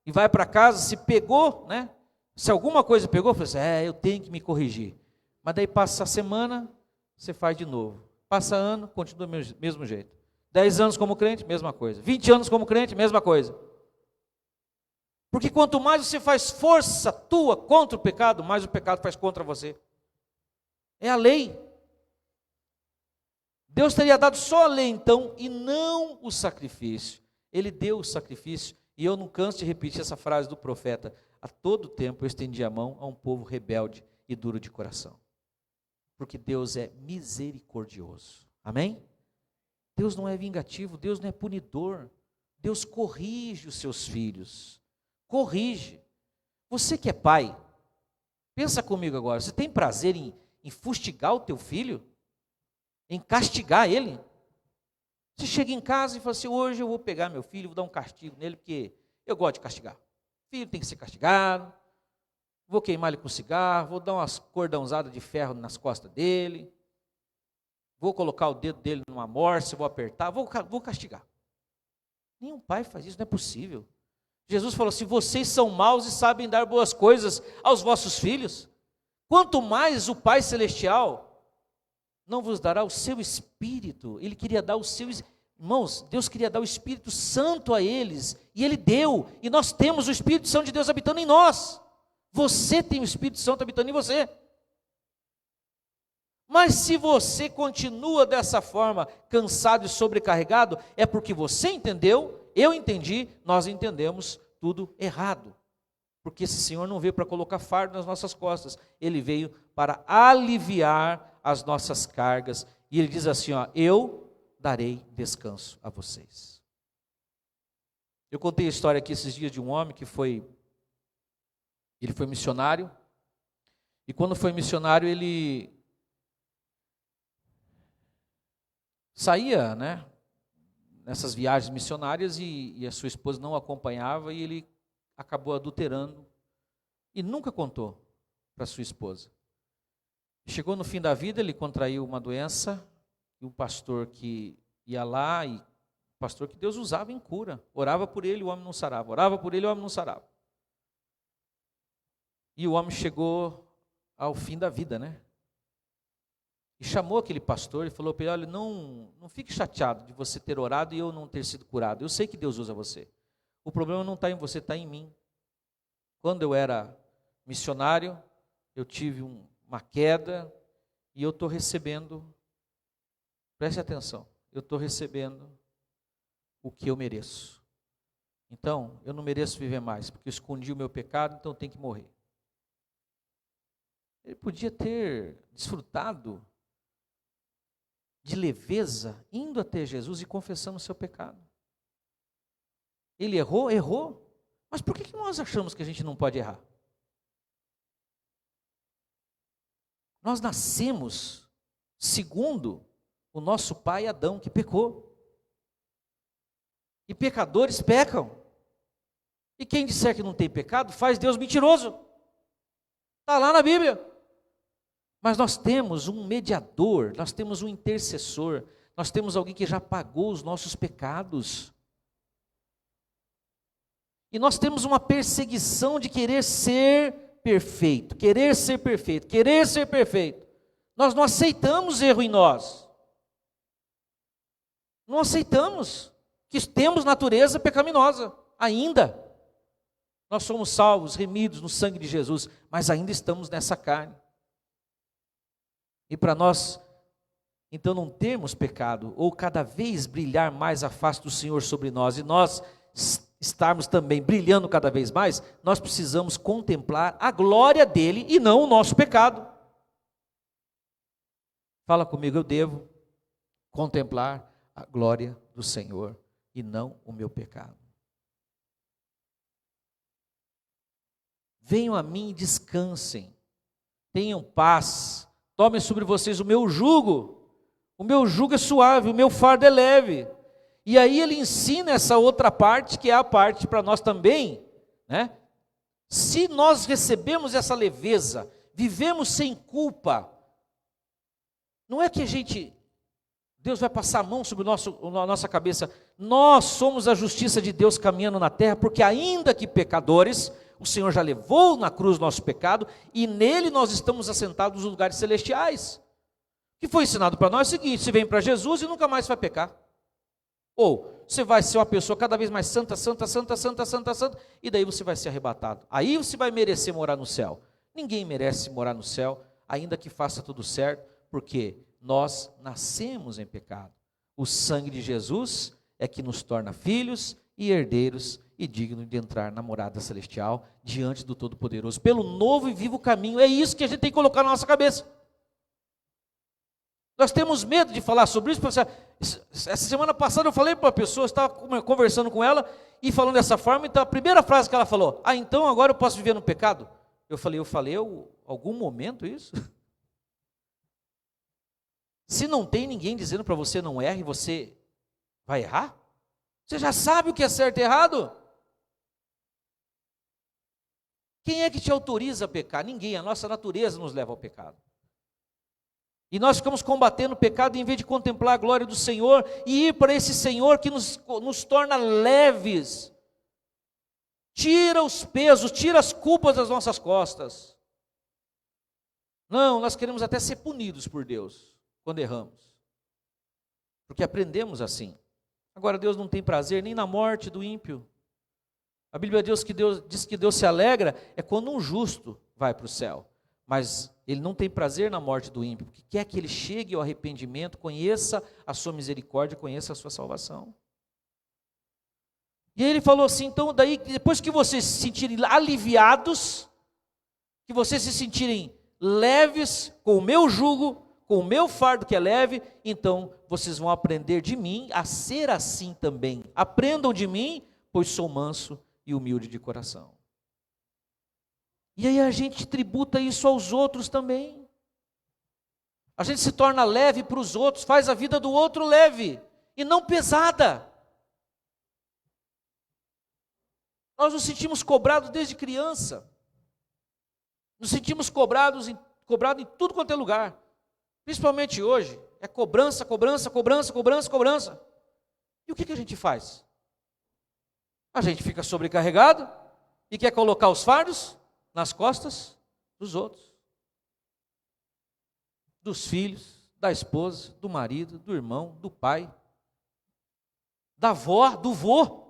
e vai para casa, se pegou, né? Se alguma coisa pegou, você assim, eu tenho que me corrigir. Mas daí passa a semana, você faz de novo. Passa ano, continua do mesmo jeito. 10 anos como crente, mesma coisa. 20 anos como crente, mesma coisa. Porque quanto mais você faz força tua contra o pecado, mais o pecado faz contra você. É a lei. Deus teria dado só a lei então, e não o sacrifício. Ele deu o sacrifício, e eu não canso de repetir essa frase do profeta. A todo tempo eu estendi a mão a um povo rebelde e duro de coração. Porque Deus é misericordioso. Amém? Deus não é vingativo, Deus não é punidor. Deus corrige os seus filhos. Corrige. Você que é pai, pensa comigo agora, você tem prazer em fustigar o teu filho? Em castigar ele? Você chega em casa e fala assim, hoje eu vou pegar meu filho, vou dar um castigo nele, porque eu gosto de castigar. O filho tem que ser castigado, vou queimar ele com cigarro, vou dar umas cordãozadas de ferro nas costas dele, vou colocar o dedo dele numa morsa, vou apertar, vou castigar. Nenhum pai faz isso, não é possível. Jesus falou assim, vocês são maus e sabem dar boas coisas aos vossos filhos. Quanto mais o Pai Celestial não vos dará o seu Espírito. Ele queria dar o seu, Irmãos, Deus queria dar o Espírito Santo a eles, e Ele deu, e nós temos o Espírito Santo de Deus habitando em nós. Você tem o Espírito Santo habitando em você. Mas se você continua dessa forma, cansado e sobrecarregado, é porque você entendeu, eu entendi, nós entendemos tudo errado. Porque esse Senhor não veio para colocar fardo nas nossas costas, Ele veio para aliviar as nossas cargas. E Ele diz assim, ó, eu darei descanso a vocês. Eu contei a história aqui esses dias de um homem que ele foi missionário, e quando foi missionário ele saía, né, nessas viagens missionárias e a sua esposa não acompanhava, e ele acabou adulterando e nunca contou para sua esposa. Chegou no fim da vida, ele contraiu uma doença, e um pastor que ia lá, e pastor que Deus usava em cura, orava por ele, o homem não sarava, orava por ele, o homem não sarava. E o homem chegou ao fim da vida, né? E chamou aquele pastor e falou para ele, olha, não fique chateado de você ter orado e eu não ter sido curado. Eu sei que Deus usa você. O problema não está em você, está em mim. Quando eu era missionário, eu tive uma queda e eu estou recebendo, preste atenção, eu estou recebendo o que eu mereço. Então, eu não mereço viver mais, porque eu escondi o meu pecado, então eu tenho que morrer. Ele podia ter desfrutado de leveza, indo até Jesus e confessando o seu pecado. Ele errou? Errou. Mas por que nós achamos que a gente não pode errar? Nós nascemos segundo o nosso pai Adão, que pecou. E pecadores pecam. E quem disser que não tem pecado, faz Deus mentiroso. Está lá na Bíblia. Mas nós temos um mediador, nós temos um intercessor, nós temos alguém que já pagou os nossos pecados. E nós temos uma perseguição de querer ser perfeito, querer ser perfeito, querer ser perfeito. Nós não aceitamos erro em nós. Não aceitamos que temos natureza pecaminosa, ainda. Nós somos salvos, remidos no sangue de Jesus, mas ainda estamos nessa carne. E para nós, então, não termos pecado, ou cada vez brilhar mais a face do Senhor sobre nós, e nós estarmos também brilhando cada vez mais, nós precisamos contemplar a glória dele e não o nosso pecado. Fala comigo, eu devo contemplar a glória do Senhor e não o meu pecado. Venham a mim e descansem, tenham paz. Tomem sobre vocês o meu jugo é suave, o meu fardo é leve. E aí ele ensina essa outra parte, que é a parte para nós também, né? Se nós recebemos essa leveza, vivemos sem culpa, não é que Deus vai passar a mão sobre a nossa cabeça, nós somos a justiça de Deus caminhando na terra, porque ainda que pecadores, o Senhor já levou na cruz nosso pecado, e nele nós estamos assentados nos lugares celestiais. O que foi ensinado para nós é o seguinte, você vem para Jesus e nunca mais vai pecar. Ou você vai ser uma pessoa cada vez mais santa, santa, santa, santa, santa, santa, e daí você vai ser arrebatado. Aí você vai merecer morar no céu. Ninguém merece morar no céu, ainda que faça tudo certo, porque nós nascemos em pecado. O sangue de Jesus é que nos torna filhos e herdeiros e dignos de entrar na morada celestial diante do Todo-Poderoso, pelo novo e vivo caminho. É isso que a gente tem que colocar na nossa cabeça. Nós temos medo de falar sobre isso. Essa semana passada eu falei para uma pessoa, estava conversando com ela e falando dessa forma, então a primeira frase que ela falou, então agora eu posso viver no pecado? Eu falei, algum momento isso? Se não tem ninguém dizendo para você não erre, você vai errar? Você já sabe o que é certo e errado? Quem é que te autoriza a pecar? Ninguém, a nossa natureza nos leva ao pecado. E nós ficamos combatendo o pecado em vez de contemplar a glória do Senhor e ir para esse Senhor que nos torna leves. Tira os pesos, tira as culpas das nossas costas. Não, nós queremos até ser punidos por Deus quando erramos. Porque aprendemos assim. Agora, Deus não tem prazer nem na morte do ímpio. A Bíblia diz que Deus se alegra é quando um justo vai para o céu. Mas Ele não tem prazer na morte do ímpio, porque quer que ele chegue ao arrependimento, conheça a sua misericórdia, conheça a sua salvação. E Ele falou assim, então, daí, depois que vocês se sentirem aliviados, que vocês se sentirem leves com o meu jugo, com o meu fardo que é leve, então vocês vão aprender de mim a ser assim também. Aprendam de mim, pois sou manso e humilde de coração. E aí a gente tributa isso aos outros também. A gente se torna leve para os outros, faz a vida do outro leve e não pesada. Nós nos sentimos cobrados desde criança. Nos sentimos cobrados em tudo quanto é lugar. Principalmente hoje, é cobrança, cobrança, cobrança, cobrança, cobrança. E o que a gente faz? A gente fica sobrecarregado e quer colocar os fardos nas costas dos outros. Dos filhos, da esposa, do marido, do irmão, do pai, da avó, do vô.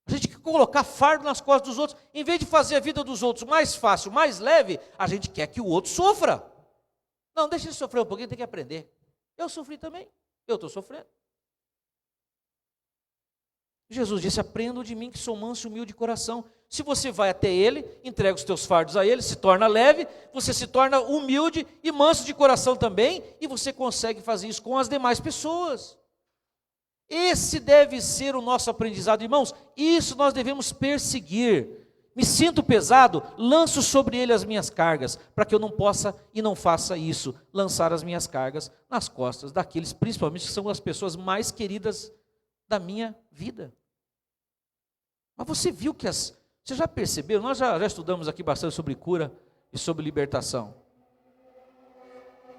A gente quer colocar fardo nas costas dos outros, em vez de fazer a vida dos outros mais fácil, mais leve, a gente quer que o outro sofra. Não, deixa ele sofrer um pouquinho, tem que aprender. Eu sofri também, eu estou sofrendo. Jesus disse, aprendam de mim que sou manso e humilde de coração. Se você vai até Ele, entrega os teus fardos a Ele, se torna leve, você se torna humilde e manso de coração também, e você consegue fazer isso com as demais pessoas. Esse deve ser o nosso aprendizado, irmãos. Isso nós devemos perseguir. Me sinto pesado, lanço sobre ele as minhas cargas, para que eu não possa e não faça isso, lançar as minhas cargas nas costas daqueles, principalmente que são as pessoas mais queridas da minha vida. Mas você viu que você já percebeu, nós já estudamos aqui bastante sobre cura e sobre libertação.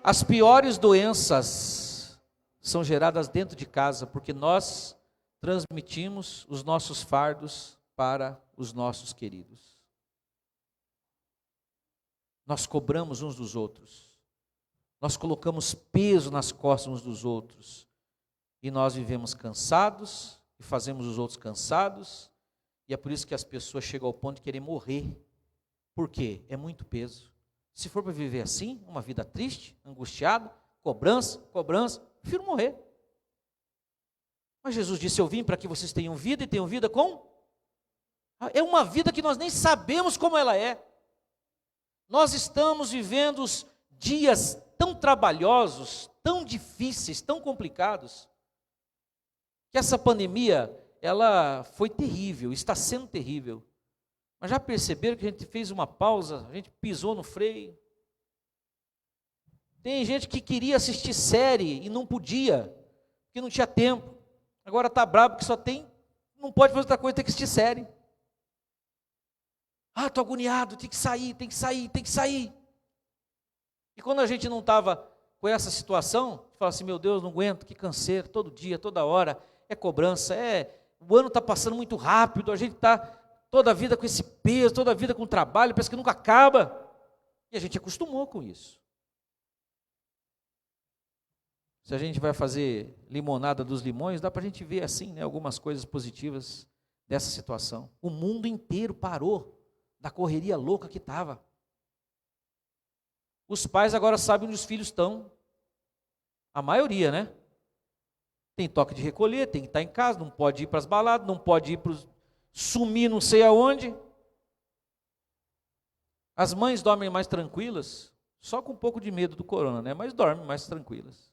As piores doenças são geradas dentro de casa, porque nós transmitimos os nossos fardos para os nossos queridos. Nós cobramos uns dos outros. Nós colocamos peso nas costas uns dos outros. E nós vivemos cansados e fazemos os outros cansados. E é por isso que as pessoas chegam ao ponto de querer morrer. Por quê? É muito peso. Se for para viver assim, uma vida triste, angustiada, cobrança, prefiro morrer. Mas Jesus disse, eu vim para que vocês tenham vida e tenham vida com... É uma vida que nós nem sabemos como ela é. Nós estamos vivendo dias tão trabalhosos, tão difíceis, tão complicados, que essa pandemia, ela foi terrível, está sendo terrível. Mas já perceberam que a gente fez uma pausa, a gente pisou no freio? Tem gente que queria assistir série e não podia, porque não tinha tempo. Agora está bravo porque não pode fazer outra coisa, tem que assistir série. Ah, estou agoniado, tem que sair. E quando a gente não estava com essa situação, fala assim, meu Deus, não aguento, que canseiro, todo dia, toda hora, é cobrança, o ano está passando muito rápido, a gente está toda a vida com esse peso, toda a vida com trabalho, parece que nunca acaba. E a gente acostumou com isso. Se a gente vai fazer limonada dos limões, dá para a gente ver assim, né, algumas coisas positivas dessa situação. O mundo inteiro parou da correria louca que estava. Os pais agora sabem onde os filhos estão. A maioria, né? Tem toque de recolher, tem que estar em casa, não pode ir para as baladas, não pode ir para sumir não sei aonde. As mães dormem mais tranquilas, só com um pouco de medo do corona, né? Mas dormem mais tranquilas.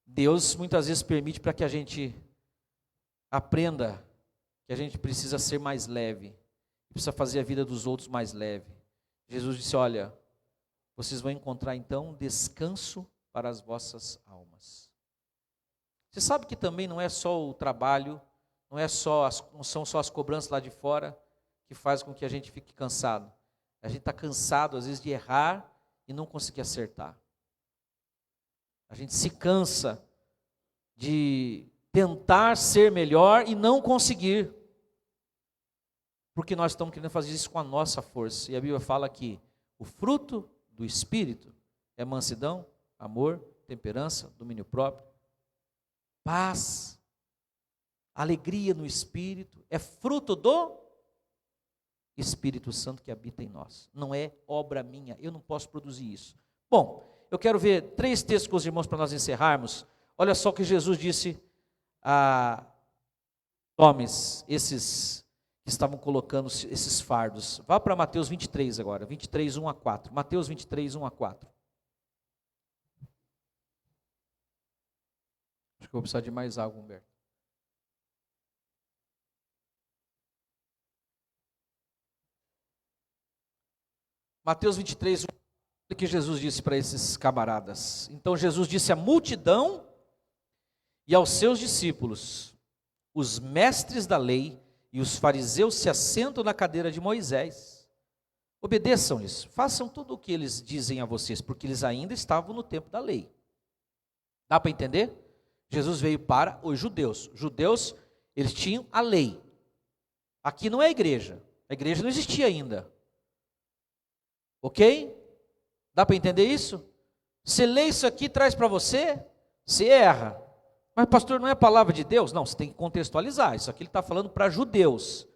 Deus muitas vezes permite para que a gente aprenda que a gente precisa ser mais leve, precisa fazer a vida dos outros mais leve. Jesus disse, olha, vocês vão encontrar então descanso para as vossas almas. Você sabe que também não é só o trabalho, não são só as cobranças lá de fora que faz com que a gente fique cansado. A gente está cansado às vezes de errar e não conseguir acertar. A gente se cansa de tentar ser melhor e não conseguir. Porque nós estamos querendo fazer isso com a nossa força. E a Bíblia fala que o fruto do Espírito é mansidão, amor, temperança, domínio próprio. paz, alegria no Espírito, é fruto do Espírito Santo que habita em nós. Não é obra minha, eu não posso produzir isso. Bom, eu quero ver 3 textos com os irmãos para nós encerrarmos. Olha só o que Jesus disse a homens, esses que estavam colocando esses fardos. Vá para Mateus 23 agora, 23, 1 a 4. Mateus 23, 1 a 4. Acho que eu vou precisar de mais água, Humberto. Mateus 23, 1, o que Jesus disse para esses camaradas. Então Jesus disse à multidão e aos seus discípulos: os mestres da lei e os fariseus se assentam na cadeira de Moisés. Obedeçam-lhes, façam tudo o que eles dizem a vocês, porque eles ainda estavam no tempo da lei. Dá para entender? Jesus veio para os judeus. Os judeus, eles tinham a lei. Aqui não é a igreja não existia ainda. Ok? Dá para entender isso? Você lê isso aqui, traz para você, você erra. Mas pastor, não é a palavra de Deus? Não, você tem que contextualizar. Isso aqui ele está falando para judeus.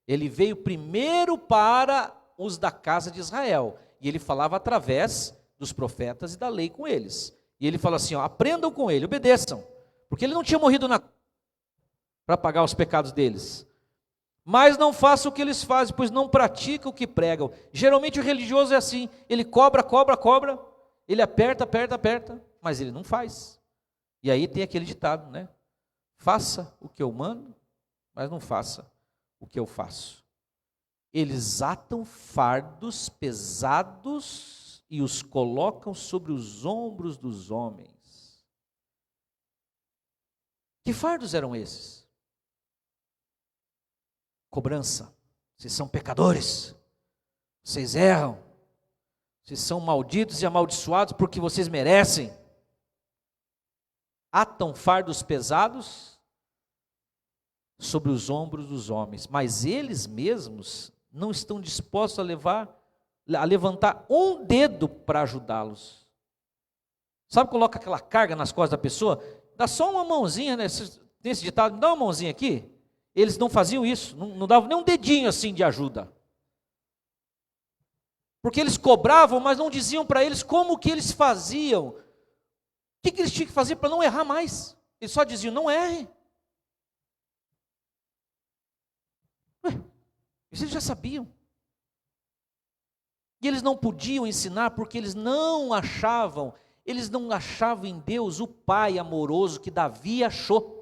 Ele veio primeiro para os da casa de Israel. E ele falava através dos profetas e da lei com eles. E ele fala assim, ó, aprendam com ele, obedeçam. Porque ele não tinha morrido para pagar os pecados deles. Mas não façam o que eles fazem, pois não praticam o que pregam. Geralmente o religioso é assim, ele cobra, ele aperta, mas ele não faz. E aí tem aquele ditado, né? Faça o que eu mando, mas não faça o que eu faço. Eles atam fardos pesados e os colocam sobre os ombros dos homens. Que fardos eram esses? Cobrança. Vocês são pecadores, vocês erram, vocês são malditos e amaldiçoados porque vocês merecem. Atam fardos pesados sobre os ombros dos homens, mas eles mesmos não estão dispostos a levantar um dedo para ajudá-los. Sabe, coloca aquela carga nas costas da pessoa, dá só uma mãozinha, né? Nesse ditado, me dá uma mãozinha aqui. Eles não faziam isso, não davam nem um dedinho assim de ajuda. Porque eles cobravam, mas não diziam para eles como que eles faziam. O que eles tinham que fazer para não errar mais? Eles só diziam, não erre. Isso eles já sabiam. E eles não podiam ensinar porque eles não achavam em Deus o Pai amoroso que Davi achou.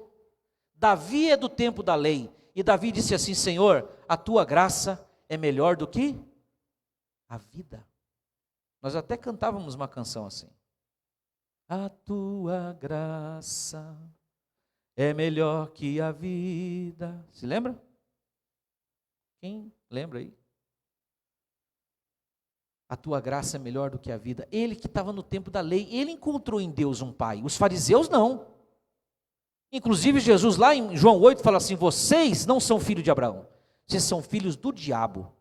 Davi é do tempo da lei, e Davi disse assim, Senhor, a tua graça é melhor do que a vida. Nós até cantávamos uma canção assim. A tua graça é melhor que a vida. Se lembra? Quem lembra aí? A tua graça é melhor do que a vida. Ele que estava no tempo da lei, ele encontrou em Deus um pai. Os fariseus não. Inclusive Jesus lá em João 8 fala assim, vocês não são filhos de Abraão, vocês são filhos do diabo,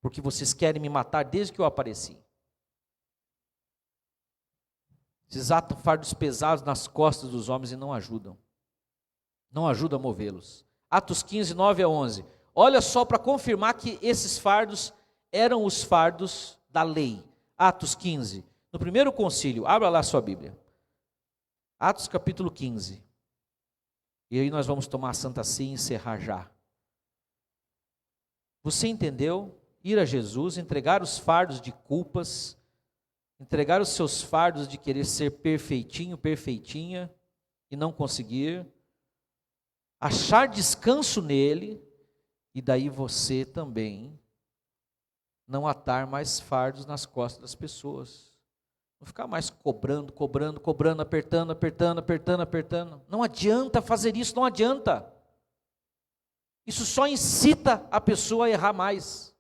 porque vocês querem me matar desde que eu apareci. Vocês atam fardos pesados nas costas dos homens e não ajudam a movê-los. Atos 15, 9 a 11, olha só para confirmar que esses fardos eram os fardos da lei. Atos 15, no primeiro concílio, abra lá a sua Bíblia. Atos capítulo 15. E aí nós vamos tomar a Santa Ceia e encerrar já. Você entendeu? Ir a Jesus, entregar os fardos de culpas, entregar os seus fardos de querer ser perfeitinho, perfeitinha, e não conseguir, achar descanso nele, e daí você também não atar mais fardos nas costas das pessoas. Não ficar mais cobrando, apertando. Não adianta fazer isso, não adianta. Isso só incita a pessoa a errar mais.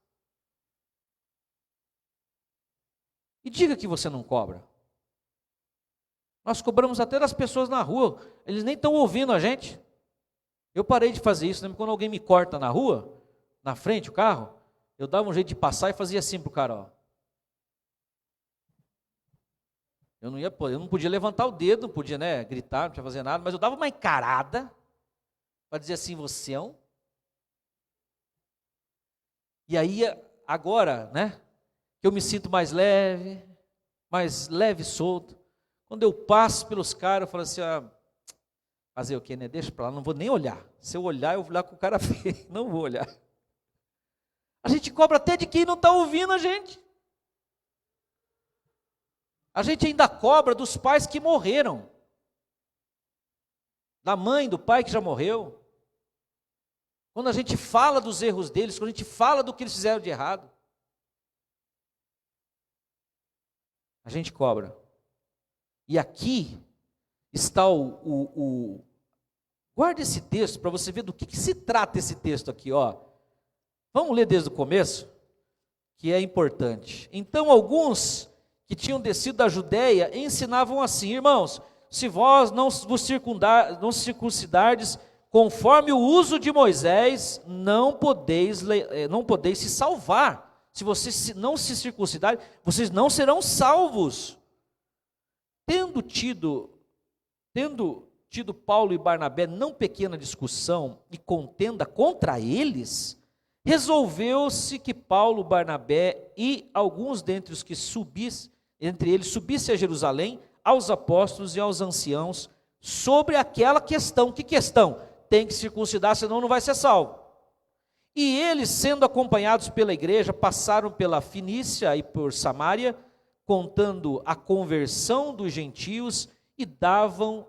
E diga que você não cobra. Nós cobramos até das pessoas na rua, eles nem estão ouvindo a gente. Eu parei de fazer isso, quando alguém me corta na rua, na frente, o carro, eu dava um jeito de passar e fazia assim para o cara, ó. Eu não podia levantar o dedo, não podia, né, gritar, não podia fazer nada, mas eu dava uma encarada para dizer assim, você é um... E aí, agora, né, que eu me sinto mais leve e solto. Quando eu passo pelos caras, eu falo assim, fazer o quê, né? Deixa para lá, não vou nem olhar. Se eu olhar, eu vou olhar com o cara feio, não vou olhar. A gente cobra até de quem não está ouvindo a gente. A gente ainda cobra dos pais que morreram. Da mãe, do pai que já morreu. Quando a gente fala dos erros deles, quando a gente fala do que eles fizeram de errado. A gente cobra. E aqui está guarda esse texto para você ver do que se trata esse texto aqui, ó. Vamos ler desde o começo, que é importante. Então, alguns que tinham descido da Judéia ensinavam assim: irmãos, se vós não vos circuncidardes conforme o uso de Moisés, não podeis se salvar. Se vocês não se circuncidarem, vocês não serão salvos. Tendo tido Paulo e Barnabé não pequena discussão e contenda contra eles, resolveu-se que Paulo, Barnabé e alguns dentre os que entre eles subissem a Jerusalém, aos apóstolos e aos anciãos, sobre aquela questão. Que questão? Tem que circuncidar, senão não vai ser salvo. E eles, sendo acompanhados pela igreja, passaram pela Fenícia e por Samaria, contando a conversão dos gentios, e davam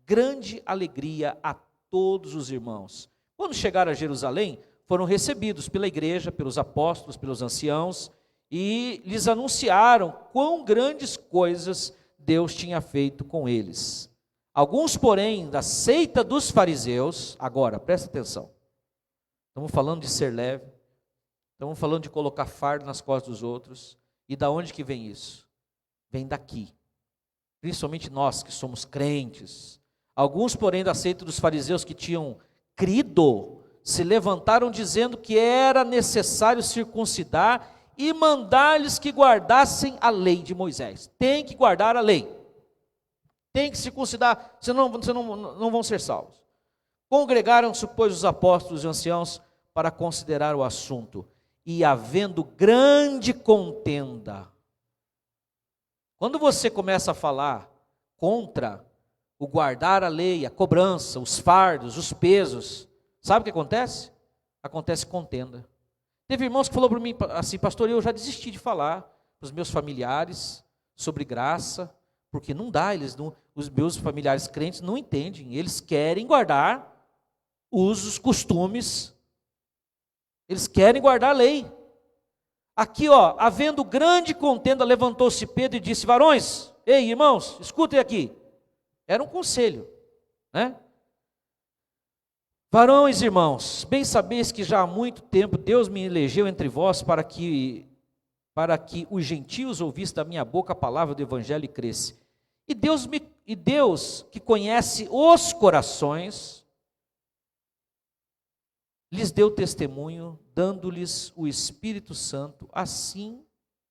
grande alegria a todos os irmãos. Quando chegaram a Jerusalém, foram recebidos pela igreja, pelos apóstolos, pelos anciãos, e lhes anunciaram quão grandes coisas Deus tinha feito com eles. Alguns, porém, da seita dos fariseus, agora, presta atenção, estamos falando de ser leve, estamos falando de colocar fardo nas costas dos outros, e da onde que vem isso? Vem daqui, principalmente nós que somos crentes. Alguns, porém, da seita dos fariseus que tinham crido, se levantaram dizendo que era necessário circuncidar e mandar-lhes que guardassem a lei de Moisés. Tem que guardar a lei. Tem que circuncidar, senão não vão ser salvos. Congregaram-se, pois, os apóstolos e anciãos para considerar o assunto. E havendo grande contenda. Quando você começa a falar contra o guardar a lei, a cobrança, os fardos, os pesos, sabe o que acontece? Acontece contenda. Teve irmãos que falou para mim assim: pastor, eu já desisti de falar para os meus familiares sobre graça, porque não dá, os meus familiares crentes não entendem, eles querem guardar usos, costumes, eles querem guardar a lei. Aqui, ó, havendo grande contenda, levantou-se Pedro e disse: varões, ei irmãos, escutem aqui. Era um conselho, né? Varões, irmãos, bem sabeis que já há muito tempo Deus me elegeu entre vós para que os gentios ouvissem da minha boca a palavra do evangelho e cresce. E Deus que conhece os corações, lhes deu testemunho, dando-lhes o Espírito Santo, assim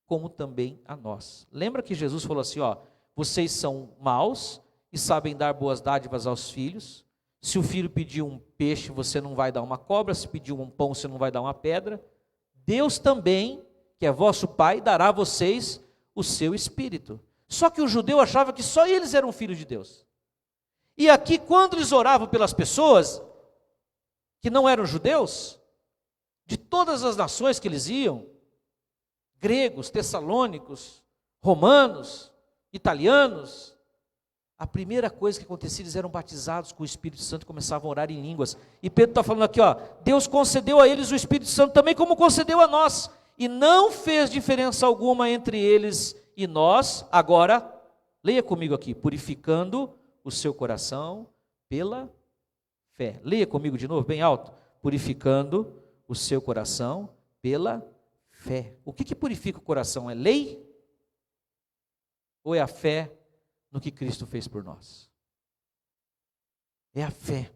como também a nós. Lembra que Jesus falou assim, ó: vocês são maus e sabem dar boas dádivas aos filhos. Se o filho pedir um peixe, você não vai dar uma cobra. Se pedir um pão, você não vai dar uma pedra. Deus também, que é vosso Pai, dará a vocês o seu Espírito. Só que o judeu achava que só eles eram filhos de Deus. E aqui, quando eles oravam pelas pessoas que não eram judeus, de todas as nações que eles iam, gregos, tessalônicos, romanos, italianos, a primeira coisa que acontecia, eles eram batizados com o Espírito Santo e começavam a orar em línguas. E Pedro está falando aqui, ó, Deus concedeu a eles o Espírito Santo também como concedeu a nós, e não fez diferença alguma entre eles e nós. Agora, leia comigo aqui: purificando o seu coração pela fé. Leia comigo de novo, bem alto: purificando o seu coração pela fé. O que purifica o coração? É lei? Ou é a fé no que Cristo fez por nós? É a fé,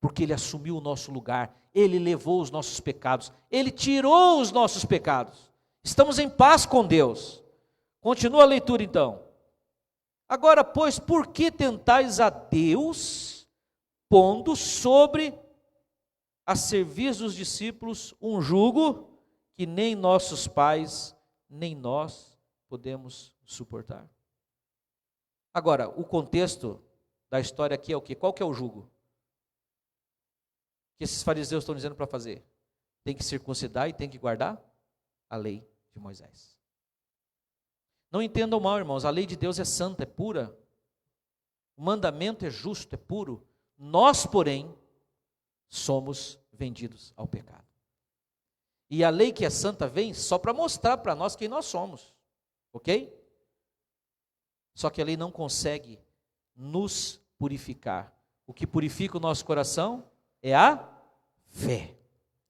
porque Ele assumiu o nosso lugar, Ele levou os nossos pecados, Ele tirou os nossos pecados, estamos em paz com Deus. Continua a leitura então. Agora, pois, por que tentais a Deus, pondo sobre a serviço dos discípulos um jugo que nem nossos pais, nem nós podemos suportar? Agora, o contexto da história aqui é o quê? Qual que é o jugo? O que esses fariseus estão dizendo para fazer? Tem que circuncidar e tem que guardar a lei de Moisés. Não entendam mal, irmãos, a lei de Deus é santa, é pura. O mandamento é justo, é puro. Nós, porém, somos vendidos ao pecado. E a lei que é santa vem só para mostrar para nós quem nós somos. Ok? Só que a lei não consegue nos purificar. O que purifica o nosso coração é a fé.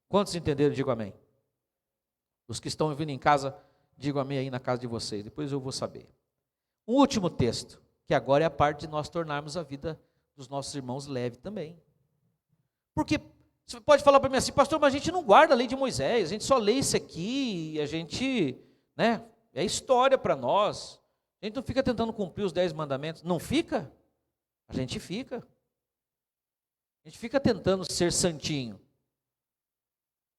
Quantos entenderam? Digo amém. Os que estão vindo em casa, digo amém aí na casa de vocês, depois eu vou saber. Um último texto, que agora é a parte de nós tornarmos a vida dos nossos irmãos leve também. Porque você pode falar para mim assim, pastor, mas a gente não guarda a lei de Moisés, a gente só lê isso aqui, e a gente, é história para nós. A gente não fica tentando cumprir os 10 mandamentos. Não fica? A gente fica. A gente fica tentando ser santinho.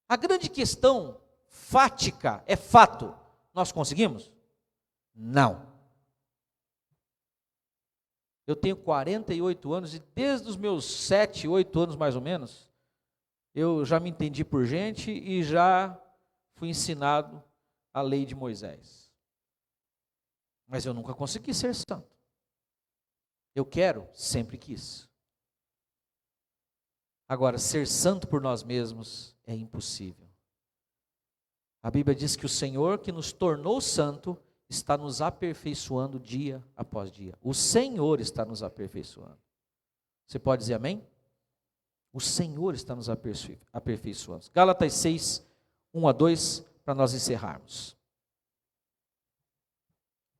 A grande questão fática é fato. Nós conseguimos? Não. Eu tenho 48 anos e desde os meus 7, 8 anos mais ou menos, eu já me entendi por gente e já fui ensinado a lei de Moisés. Mas eu nunca consegui ser santo. Eu quero, sempre quis. Agora, ser santo por nós mesmos é impossível. A Bíblia diz que o Senhor que nos tornou santo está nos aperfeiçoando dia após dia. O Senhor está nos aperfeiçoando. Você pode dizer amém? O Senhor está nos aperfeiçoando. Gálatas 6, 1 a 2, para nós encerrarmos.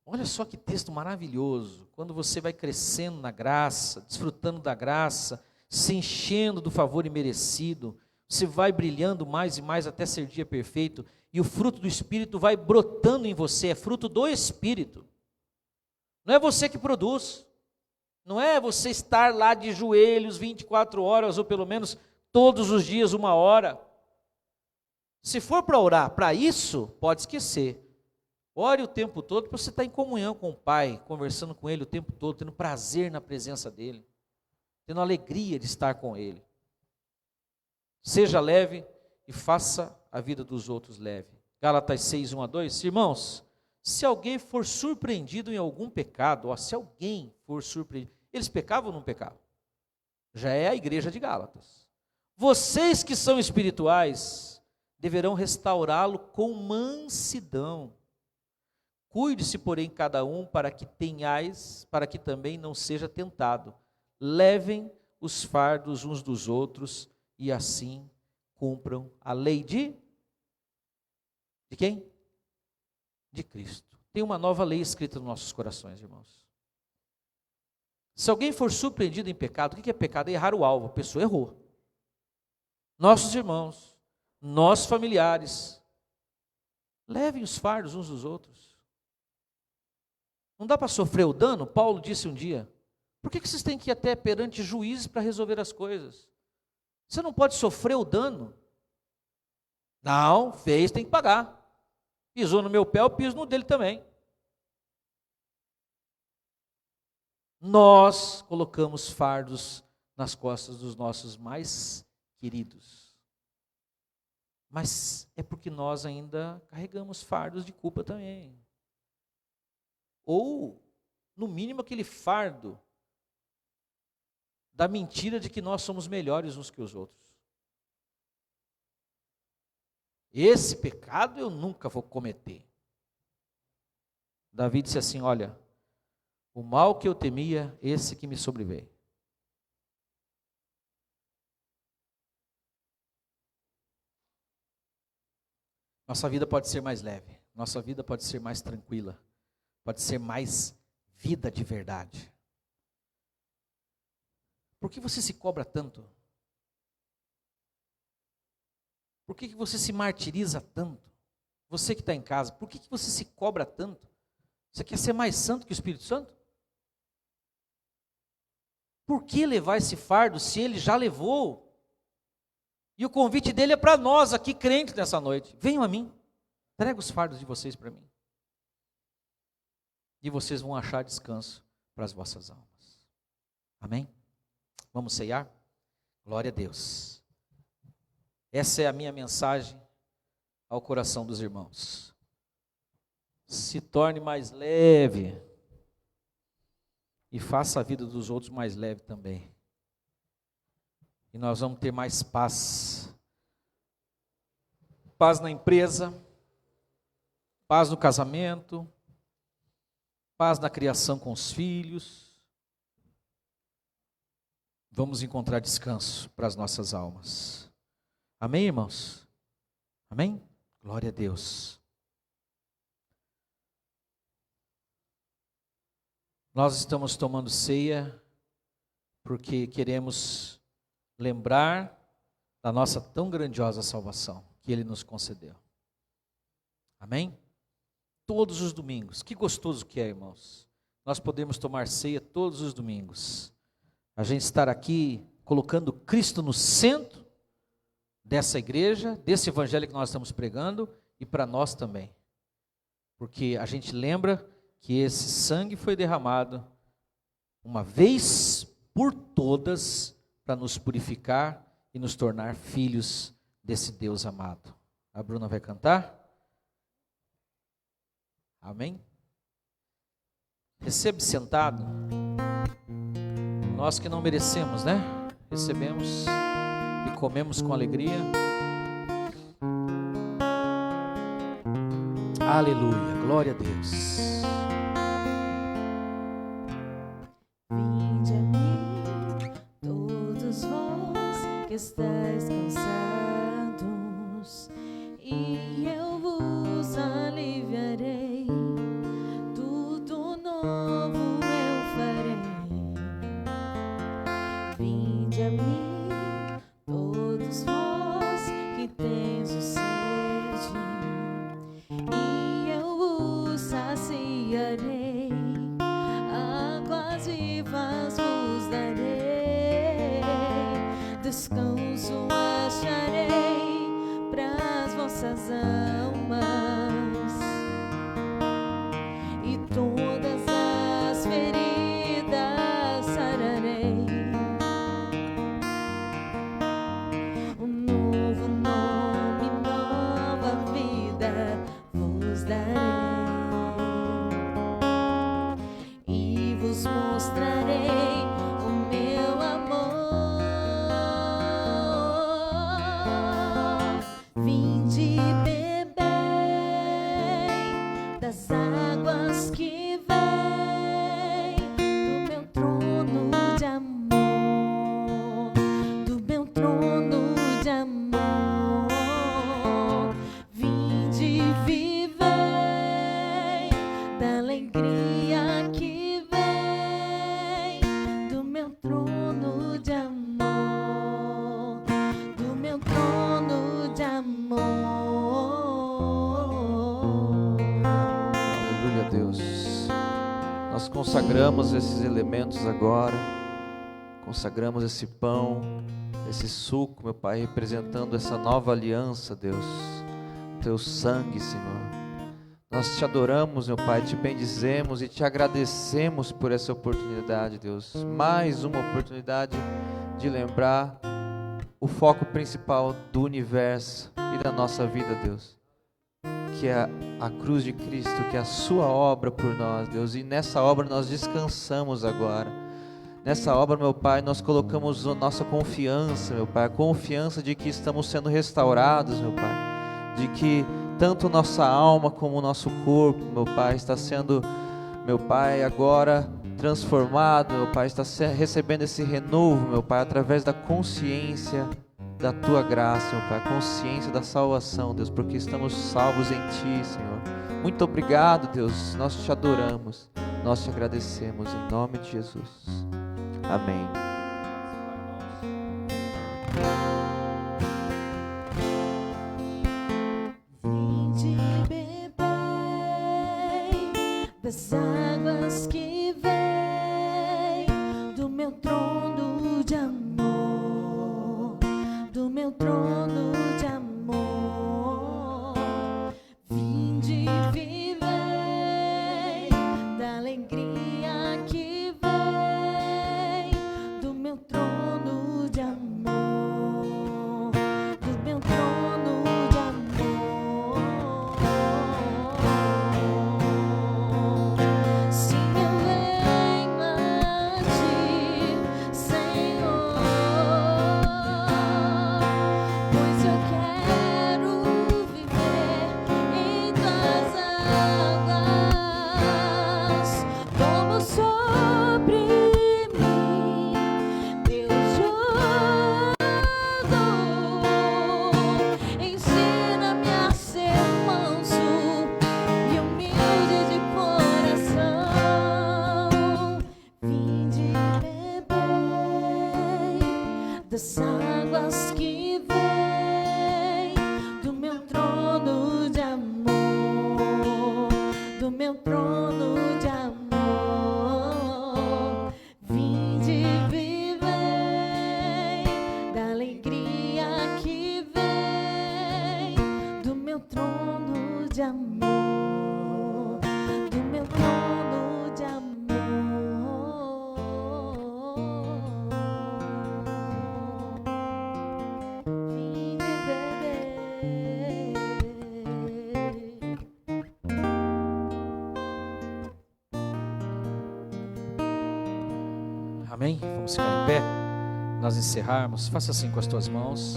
Olha só que texto maravilhoso. Quando você vai crescendo na graça, desfrutando da graça, se enchendo do favor imerecido, você vai brilhando mais e mais até ser dia perfeito, e o fruto do Espírito vai brotando em você, é fruto do Espírito. Não é você que produz, não é você estar lá de joelhos 24 horas, ou pelo menos todos os dias 1 hora. Se for para orar para isso, pode esquecer. Ore o tempo todo para você estar em comunhão com o Pai, conversando com Ele o tempo todo, tendo prazer na presença dEle, tendo alegria de estar com Ele. Seja leve e faça a vida dos outros leve. Gálatas 6, 1 a 2. Irmãos, se alguém for surpreendido em algum pecado, se alguém for surpreendido, eles pecavam ou não pecavam? Já é a igreja de Gálatas. Vocês que são espirituais, deverão restaurá-lo com mansidão. Cuide-se, porém, cada um para que também não seja tentado. Levem os fardos uns dos outros e assim cumpram a lei de quem? De Cristo. Tem uma nova lei escrita nos nossos corações, irmãos. Se alguém for surpreendido em pecado, o que é pecado? É errar o alvo, a pessoa errou. Nossos irmãos, nossos familiares, levem os fardos uns dos outros. Não dá para sofrer o dano? Paulo disse um dia, por que vocês têm que ir até perante juízes para resolver as coisas? Você não pode sofrer o dano. Não, fez, tem que pagar. Pisou no meu pé, eu piso no dele também. Nós colocamos fardos nas costas dos nossos mais queridos. Mas é porque nós ainda carregamos fardos de culpa também. Ou, no mínimo, aquele fardo da mentira de que nós somos melhores uns que os outros. Esse pecado eu nunca vou cometer. Davi disse assim, olha, o mal que eu temia, esse que me sobreveio. Nossa vida pode ser mais leve, nossa vida pode ser mais tranquila, pode ser mais vida de verdade. Por que você se cobra tanto? Por que você se martiriza tanto? Você que está em casa, por que você se cobra tanto? Você quer ser mais santo que o Espírito Santo? Por que levar esse fardo se ele já levou? E o convite dele é para nós aqui crentes nessa noite. Venham a mim, entrega os fardos de vocês para mim. E vocês vão achar descanso para as vossas almas. Amém? Vamos ceiar? Glória a Deus. Essa é a minha mensagem ao coração dos irmãos. Se torne mais leve e faça a vida dos outros mais leve também. E nós vamos ter mais paz. Paz na empresa, paz no casamento, paz na criação com os filhos. Vamos encontrar descanso para as nossas almas. Amém, irmãos? Amém? Glória a Deus. Nós estamos tomando ceia porque queremos lembrar da nossa tão grandiosa salvação que Ele nos concedeu. Amém? Todos os domingos. Que gostoso que é, irmãos. Nós podemos tomar ceia todos os domingos. A gente estar aqui colocando Cristo no centro dessa igreja, desse evangelho que nós estamos pregando e para nós também. Porque a gente lembra que esse sangue foi derramado uma vez por todas para nos purificar e nos tornar filhos desse Deus amado. A Bruna vai cantar? Amém? Recebe sentado. Nós que não merecemos, né? Recebemos e comemos com alegria. Aleluia, glória a Deus. Vinde a mim, todos vós que estáis cansados, e eu vos aliviarei. Tudo novo eu farei. Vinde a mim, todos vós que tens o sede, e eu vos saciarei. Águas vivas vos darei. Descanso acharei pras vossas almas, e todas as feridas sararei. Um novo nome, nova vida vos darei, e vos mostrarei o meu amor. Vinde bebei das águas que vêm do meu trono de amor, do meu trono de amor. Vinde vivei da alegria que vem do meu trono de amor, do meu trono de amor. Aleluia, Deus. Nós consagramos esses elementos agora, consagramos esse pão, esse suco, meu Pai, representando essa nova aliança, Deus, Teu sangue, Senhor. Nós te adoramos, meu Pai, te bendizemos e te agradecemos por essa oportunidade, Deus. Mais uma oportunidade de lembrar o foco principal do universo e da nossa vida, Deus, que é a cruz de Cristo, que é a sua obra por nós, Deus, e nessa obra nós descansamos agora. Nessa obra, meu Pai, nós colocamos a nossa confiança, meu Pai, a confiança de que estamos sendo restaurados, meu Pai, de que tanto nossa alma como o nosso corpo, meu Pai, está sendo, meu Pai, agora transformado, meu Pai, está recebendo esse renovo, meu Pai, através da consciência da Tua graça, meu Pai, a consciência da salvação, Deus, porque estamos salvos em Ti, Senhor. Muito obrigado, Deus, nós te adoramos, nós te agradecemos, em nome de Jesus. Amém. Vinde bebei das águas que vêm do meu trono das águas que vem do meu trono de amor, do meu trono de amor. Vinde, vivei da alegria que vem do meu trono de amor, do meu trono de amor. Amém? Vamos ficar em pé, nós encerrarmos. Faça assim com as tuas mãos.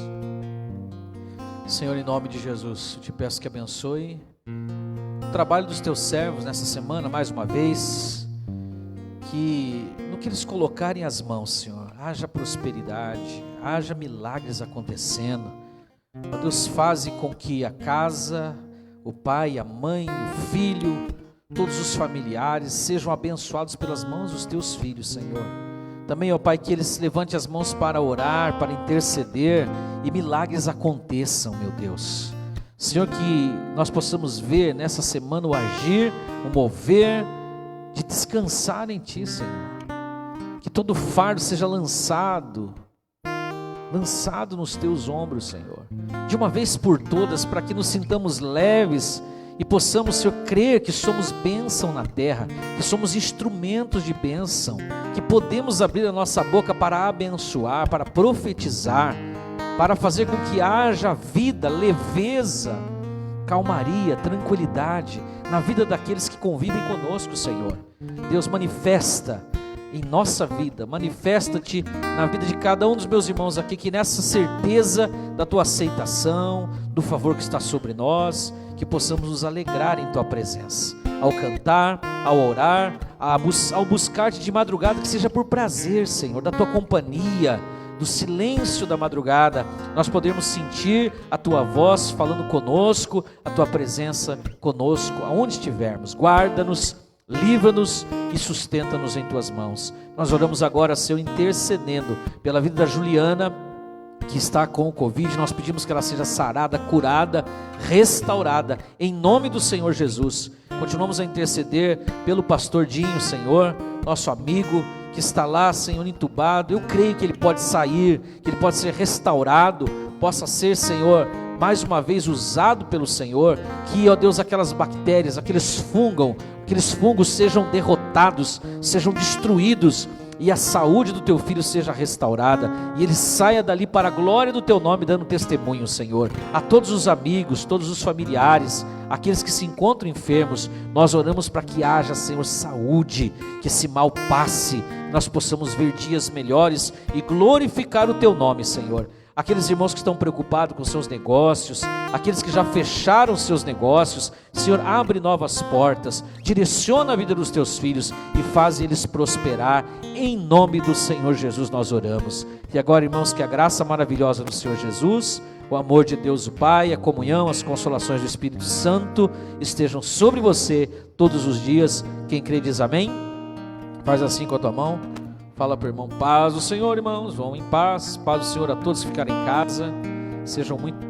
Senhor, em nome de Jesus, eu te peço que abençoe o trabalho dos teus servos nessa semana, mais uma vez, que no que eles colocarem as mãos, Senhor, haja prosperidade, haja milagres acontecendo. Ó Deus, faze com que a casa, o pai, a mãe, o filho, todos os familiares sejam abençoados pelas mãos dos teus filhos, Senhor. Também, ó Pai, que eles levantem as mãos para orar, para interceder e milagres aconteçam, meu Deus. Senhor, que nós possamos ver nessa semana o agir, o mover, de descansar em Ti, Senhor. Que todo fardo seja lançado nos Teus ombros, Senhor. De uma vez por todas, para que nos sintamos leves e possamos, Senhor, crer que somos bênção na terra, que somos instrumentos de bênção, que podemos abrir a nossa boca para abençoar, para profetizar, para fazer com que haja vida, leveza, calmaria, tranquilidade na vida daqueles que convivem conosco, Senhor. Deus, manifesta em nossa vida, manifesta-te na vida de cada um dos meus irmãos aqui, que nessa certeza da Tua aceitação, do favor que está sobre nós, que possamos nos alegrar em Tua presença, ao cantar, ao orar, ao buscar-te de madrugada, que seja por prazer, Senhor, da Tua companhia, do silêncio da madrugada, nós podemos sentir a Tua voz falando conosco, a Tua presença conosco, aonde estivermos. Guarda-nos, livra-nos e sustenta-nos em Tuas mãos. Nós oramos agora, Senhor, intercedendo pela vida da Juliana, que está com o Covid. Nós pedimos que ela seja sarada, curada, restaurada, em nome do Senhor Jesus. Continuamos a interceder pelo pastor Dinho, Senhor, nosso amigo, que está lá, Senhor, entubado. Eu creio que ele pode sair, que ele pode ser restaurado, possa ser, Senhor, mais uma vez usado pelo Senhor, que, ó Deus, aquelas bactérias, aqueles fungos sejam derrotados, sejam destruídos, e a saúde do teu filho seja restaurada, e ele saia dali para a glória do teu nome, dando testemunho, Senhor. A todos os amigos, todos os familiares, aqueles que se encontram enfermos, nós oramos para que haja, Senhor, saúde, que esse mal passe, nós possamos ver dias melhores e glorificar o teu nome, Senhor. Aqueles irmãos que estão preocupados com seus negócios, aqueles que já fecharam seus negócios, Senhor, abre novas portas, direciona a vida dos teus filhos e faz eles prosperar, em nome do Senhor Jesus nós oramos. E agora, irmãos, que a graça maravilhosa do Senhor Jesus, o amor de Deus o Pai, a comunhão, as consolações do Espírito Santo estejam sobre você todos os dias. Quem crê diz amém. Faz assim com a tua mão. Fala para o irmão: paz do Senhor, irmãos, vão em paz. Paz do Senhor a todos que ficarem em casa. Sejam muito